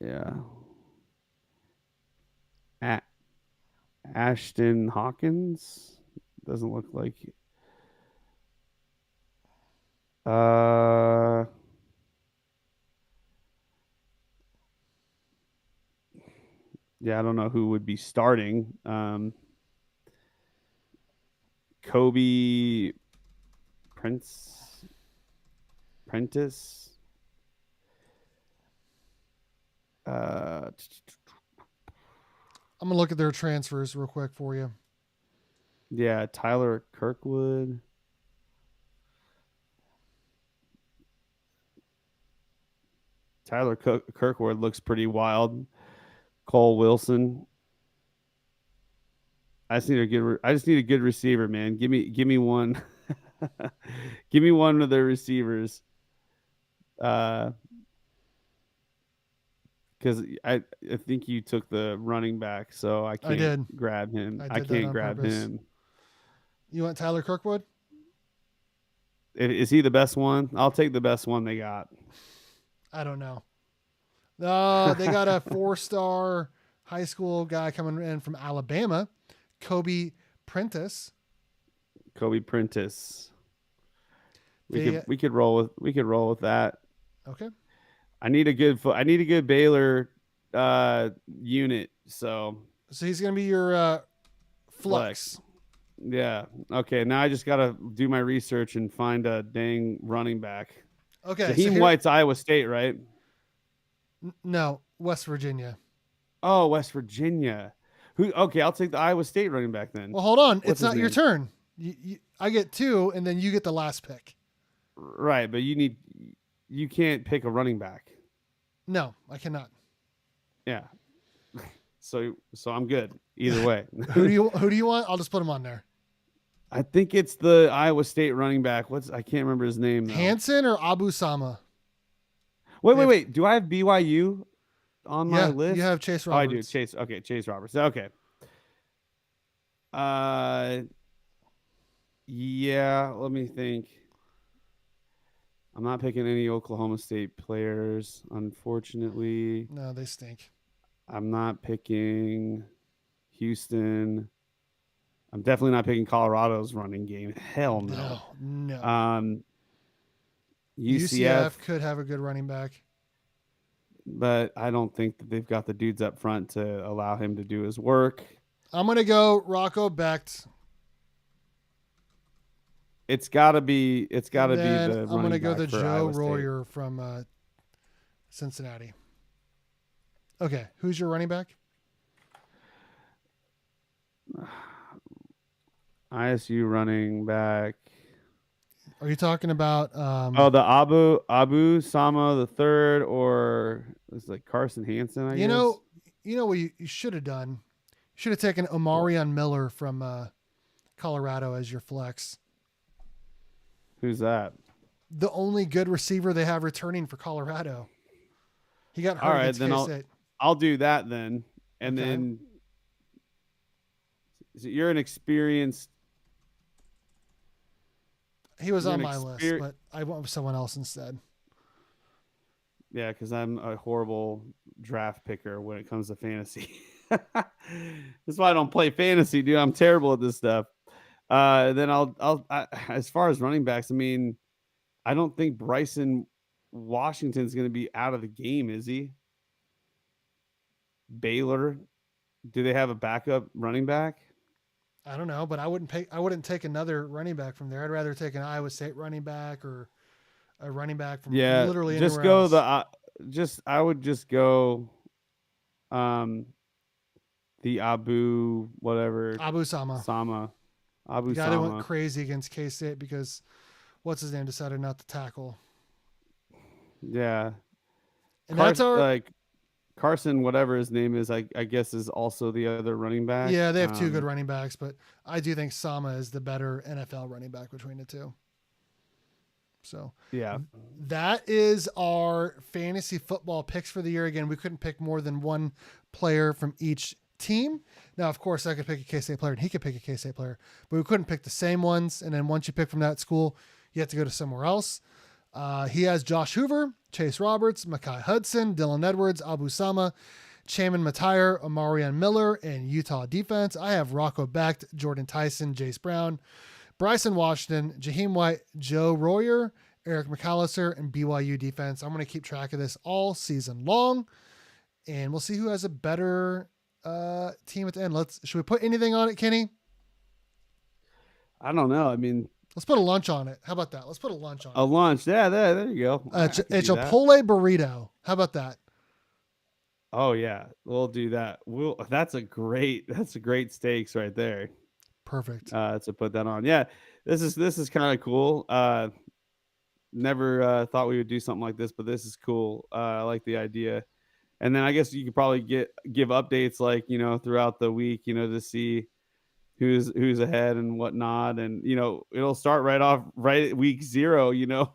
Yeah. A- Ashton Hawkins doesn't look like. Uh, yeah, I don't know who would be starting. Kobe Prince Prentice. Uh, I'm gonna look at their transfers real quick for you. yeah, Tyler Kirkwood. Tyler Kirkwood looks pretty wild. Cole Wilson. I just need a good receiver, man. Give me one. Give me one of their receivers. Uh, because I think you took the running back, so I I can't did. grab him. I I did that can't on grab purpose. him. You want Tyler Kirkwood? Is he the best one? I'll take the best one they got. I don't know. They got a 4-star high school guy coming in from Alabama, Kobe Prentice. Kobe Prentice. We could They we could roll with that. okay. I need a good Baylor unit. So So he's gonna be your flex. flex. Yeah. Okay. Now I just gotta do my research and find a dang running back. Okay, so Jaheim here White's Iowa State, right? no West Virginia. Oh, West Virginia. Who? Okay, I'll take the Iowa State running back then. Well, hold on. What's It's his not your name? turn. I get two, and then you get the last pick. Right, but you can't pick a running back. No, I cannot. Yeah. So I'm good either way. Who do you want? I'll just put him on there. I think it's the Iowa State running back. I can't remember his name though. Hanson or Abu Sama? Wait, They wait, have, wait. Do I have BYU on my yeah, you list? have Chase Oh, I do. Roberts. Chase. Okay, Chase Roberts. Okay. Uh, yeah. Let me think. I'm not picking any Oklahoma State players, unfortunately. No, they stink. I'm not picking Houston. I'm definitely not picking Colorado's running game. Hell no. No, no. Um, UCF UCF, could have a good running back. but I don't think that they've got the dudes up front to allow him to do his work. I'm gonna go Rocco Becht, It's gotta be. It's and gotta be then the I'm gonna running go back the for Joe Iowa State. Royer from Cincinnati. Okay, who's your running back? ISU running back. Are you talking about? Oh, the Abu Sama the third, or was like Carson Hansen, I You guess. know, you know what you should have done. You should have taken What? Omarion Miller from Colorado as your flex. Who's that? The only good receiver they have returning for Colorado. He got All hurt right, against then K I'll State. I'll do that then. And Okay. then so you're an experienced. He was You're on an my list, exper. but I went with someone else instead. Yeah, because I'm a horrible draft picker when it comes to fantasy. That's why I don't play fantasy, dude. I'm terrible at this stuff. Then as far as running backs, I mean, I don't think Bryson Washington's going to be out of the game, is he? Baylor, do they have a backup running back? I don't know, but I wouldn't take another running back from there. I'd rather take an Iowa State running back or a running back from Yeah, literally just anywhere go the else. just I would just go um the Abu whatever Abu Sama. Sama The Abu guy that went Sama. crazy against K State because what's his name decided not to tackle. Yeah. And that's our Like Carson whatever his name is, I guess is also the other running back. yeah, they have two good running backs, but I do think Sama is the better NFL running back between the two. So Yeah. that is our fantasy football picks for the year. Again, we couldn't pick more than one player from each team. Now, of course, I could pick a K-State player and he could pick a K-State player, but we couldn't pick the same ones. And then once you pick from that school, you have to go to somewhere else. He has Josh Hoover, Chase Roberts, Makai Hudson, Dylan Edwards, Abu Sama, Chaman Matire, Omarion Miller, and Utah defense. I have Rocco Becht, Jordan Tyson, Jace Brown, Bryson Washington, Jaheim White, Joe Royer, Eric McAllister, and BYU defense. I'm going to keep track of this all season long, and we'll see who has a better team at the end. Should we put anything on it, Kenny? I don't know. I mean, Let's put a lunch on it. How about that? Let's put a lunch on a it. lunch. Yeah, there you go. I It's a could do that. Chipotle burrito. How about that? Oh yeah, we'll do that. That's a great stakes right there. Perfect. To put that on. Yeah, this is kind of cool. Never thought we would do something like this, but this is cool. I like the idea. And then I guess you could probably give updates like throughout the week, to see who's ahead and whatnot, and it'll start right at week 0. Yep,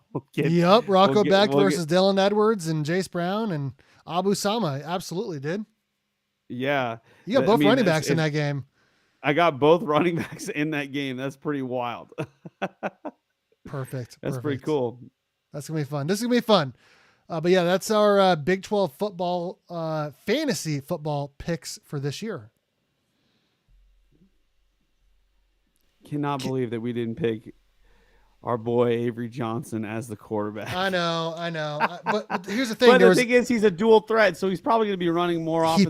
Rocco Becht we'll versus Dylan Edwards and Jace Brown and Abu Sama. Absolutely, dude. Yeah, You got I both mean, running backs in that game. I got both running backs in that game. That's pretty wild. Perfect. That's pretty Perfect. cool. That's gonna be fun. This is gonna be fun. But yeah, that's our Big 12 football, fantasy football picks for this year. Cannot believe that we didn't pick our boy Avery Johnson as the quarterback. I know. But here's the thing. But the thing is, he's a dual threat, so he's probably going to be running more often.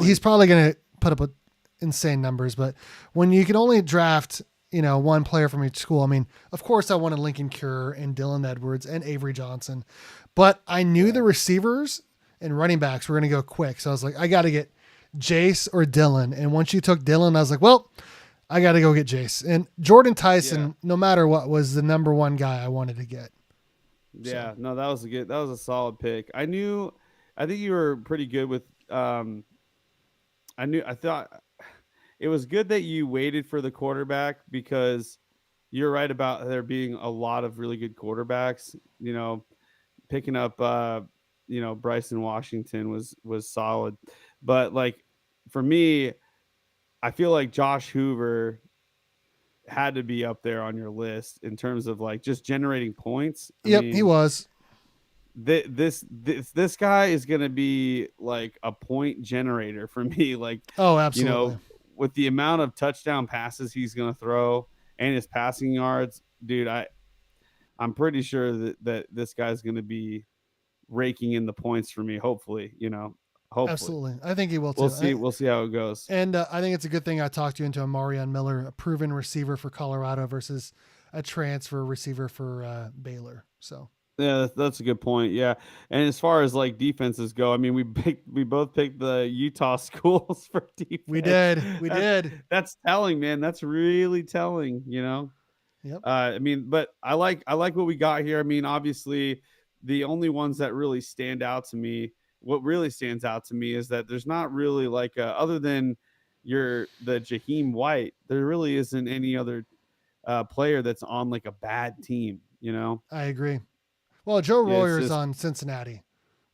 He's probably going to put up insane numbers. But when you can only draft, one player from each school, I mean, of course, I wanted Lincoln Cure and Dylan Edwards and Avery Johnson, but I knew the receivers and running backs were going to go quick, so I was like, I got to get Jace or Dylan. And once you took Dylan, I was like, well, I got to go get Jace. And Jordan Tyson, no matter what, was the number one guy I wanted to get. Yeah, so. No, that was a solid pick. I think you were pretty good with, I thought it was good that you waited for the quarterback, because you're right about there being a lot of really good quarterbacks. Picking up, Bryson Washington was solid. But like for me, I feel like Josh Hoover had to be up there on your list in terms of like just generating points. I mean, he was. This guy is going to be like a point generator for me. Like, oh, absolutely. with the amount of touchdown passes he's going to throw and his passing yards, dude, I'm pretty sure that this guy's going to be raking in the points for me. Hopefully, hopefully Absolutely. I think he will we'll too. see. We'll see how it goes. And I think it's a good thing I talked you into a Marion Miller, a proven receiver for Colorado versus a transfer receiver for Baylor. So Yeah, that's a good point. Yeah, and as far as like defenses go, I mean, we both picked the Utah schools for we defense. did. We did. That's telling, man. That's really telling. Yep. I mean, but I like what we got here. I mean, obviously, the only ones that really stand out to me, what really stands out to me is that there's not really like other than the Jaheim White, there really isn't any other player that's on like a bad team. I agree. Well, Joe Yeah, it's Royer's just on Cincinnati.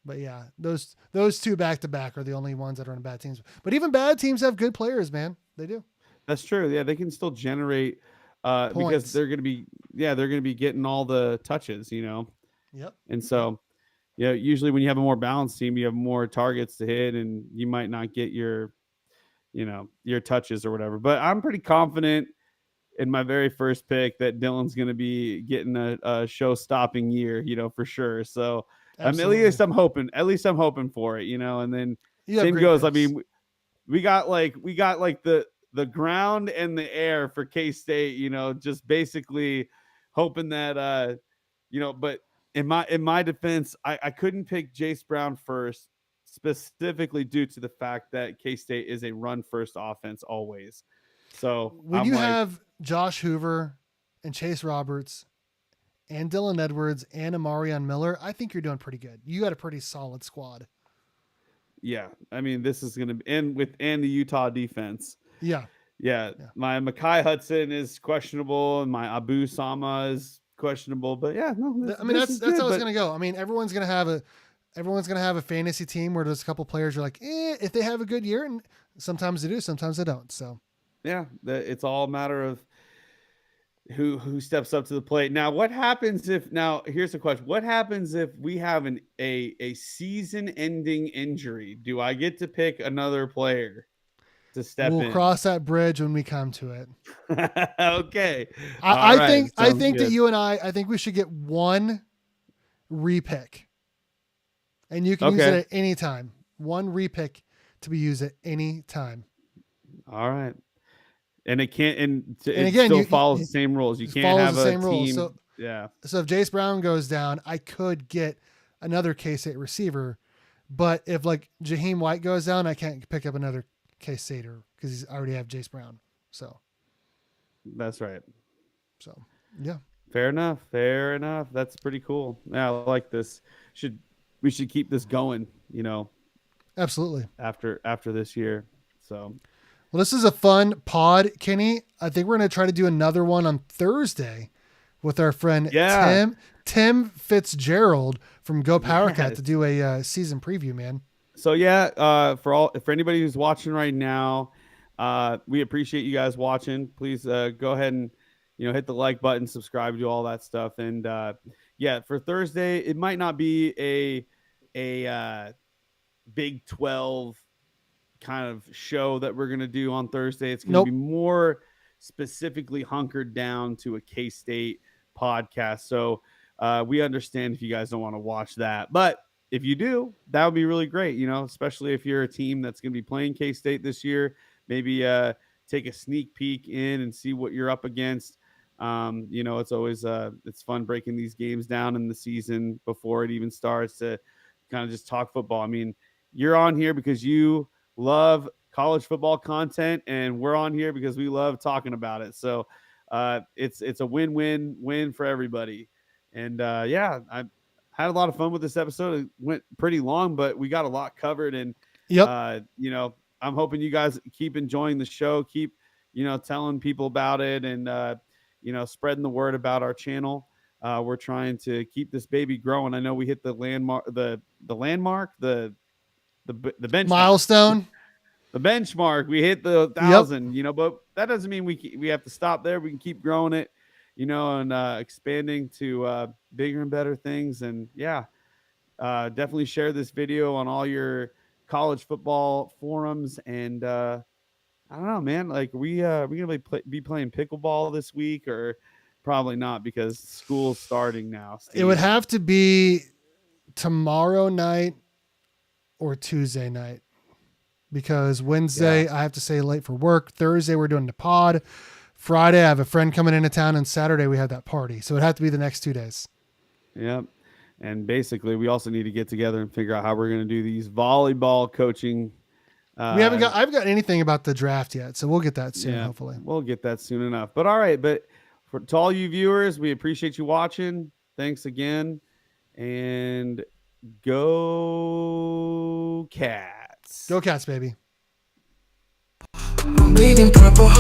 But yeah, those two back to back are the only ones that are on bad teams. But even bad teams have good players, man. They do. that's true. Yeah, they can still generate because Points. they're gonna be getting all the touches. Yep. And Yep. so usually when you have a more balanced team, you have more targets to hit, and you might not get your touches or whatever. But I'm pretty confident in my very first pick that Dylan's going to be getting a show-stopping year, for sure. So at Absolutely. least I'm hoping for it, and then You have same great goes. I picks. mean, we got like the ground and the air for K-State, just basically hoping that but in my defense, I couldn't pick Jace Brown first, specifically due to the fact that K-State is a run first offense always. So When I'm you like, have Josh Hoover and Chase Roberts and Dylan Edwards and Amarion Miller, I think you're doing pretty good. You got a pretty solid squad. yeah, I mean, this is gonna be and the Utah defense. Yeah. Yeah, Yeah. my Makai Hudson is questionable, and my Abu Sama is questionable. But yeah, no, this I mean, this that's is that's good. how it's But gonna go. I mean, everyone's gonna have a fantasy team where there's a couple players you're like, if they have a good year, and sometimes they do, sometimes they don't. So yeah, it's all a matter of who steps up to the plate. Now, what happens if now here's the question. What happens if we have a season ending injury? Do I get to pick another player to step we'll in? cross that bridge when we come to it. Okay. All I right. think I Sounds think that good. you and I think we should get one repick, and you can use it Okay. at any time. One repick to be used at any time. All right. And it can't and And it again, still you follows the same rules. You it can't follows the have a same rules. team. So Yeah. if Jace Brown goes down, I could get another K State receiver. But if like Jaheim White goes down, I can't pick up another K Stater because he's already have Jace Brown. So That's right. so yeah, Fair enough. Fair enough. That's pretty cool. Yeah, I like this. Should we should keep this going, absolutely. after this year. So Well, this is a fun pod, Kenny. I think we're gonna try to do another one on Thursday with our friend yeah. Tim Fitzgerald from Go Power Cat to Yes. do a season preview. Man, So yeah, for anybody who's watching right now, we appreciate you guys watching. Please go ahead and hit the like button, subscribe, do all that stuff. And yeah, for Thursday, it might not be a Big 12 kind of show that we're gonna do on Thursday. It's gonna be nope. more specifically hunkered down to a K-State podcast. So we understand if you guys don't want to watch that, but if you do, that would be really great. Especially if you're a team that's going to be playing K-State this year, maybe take a sneak peek in and see what you're up against. It's always it's fun breaking these games down in the season before it even starts to kind of just talk football. I mean, you're on here because you love college football content, and we're on here because we love talking about it. So it's a win-win-win for everybody. And yeah, I had a lot of fun with this episode. It went pretty long, but we got a lot covered. And Yep. I'm hoping you guys keep enjoying the show, keep telling people about it, and spreading the word about our channel. We're trying to keep this baby growing. I know we hit the landmark, the landmark, the benchmark, Milestone. the benchmark. We hit the Yep. 1,000, but that doesn't mean we have to stop there. We can keep growing it, and expanding to bigger and better things. And yeah, definitely share this video on all your college football forums, and I don't know, man. Like we gonna be playing pickleball this week, or probably not because school's starting now. It would Steve. have to be tomorrow night or Tuesday night, because Wednesday I have to stay late for work. Thursday we're doing the pod. Friday I have a friend coming into town, and Saturday we have that party. So it'd have to be the next 2 days. Yep. And basically, we also need to get together and figure out how we're going to do these volleyball coaching. I haven't got anything about the draft yet, so we'll get that soon, hopefully. We'll get that soon enough. But all right, but to all you viewers, we appreciate you watching. Thanks again, and go Cats! Go Cats, baby. I'm bleeding purple.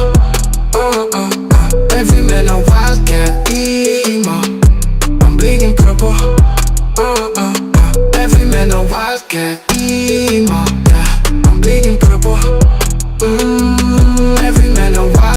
Every man a wildcat. Emo. I'm bleeding purple. Every man a wildcat. Emo.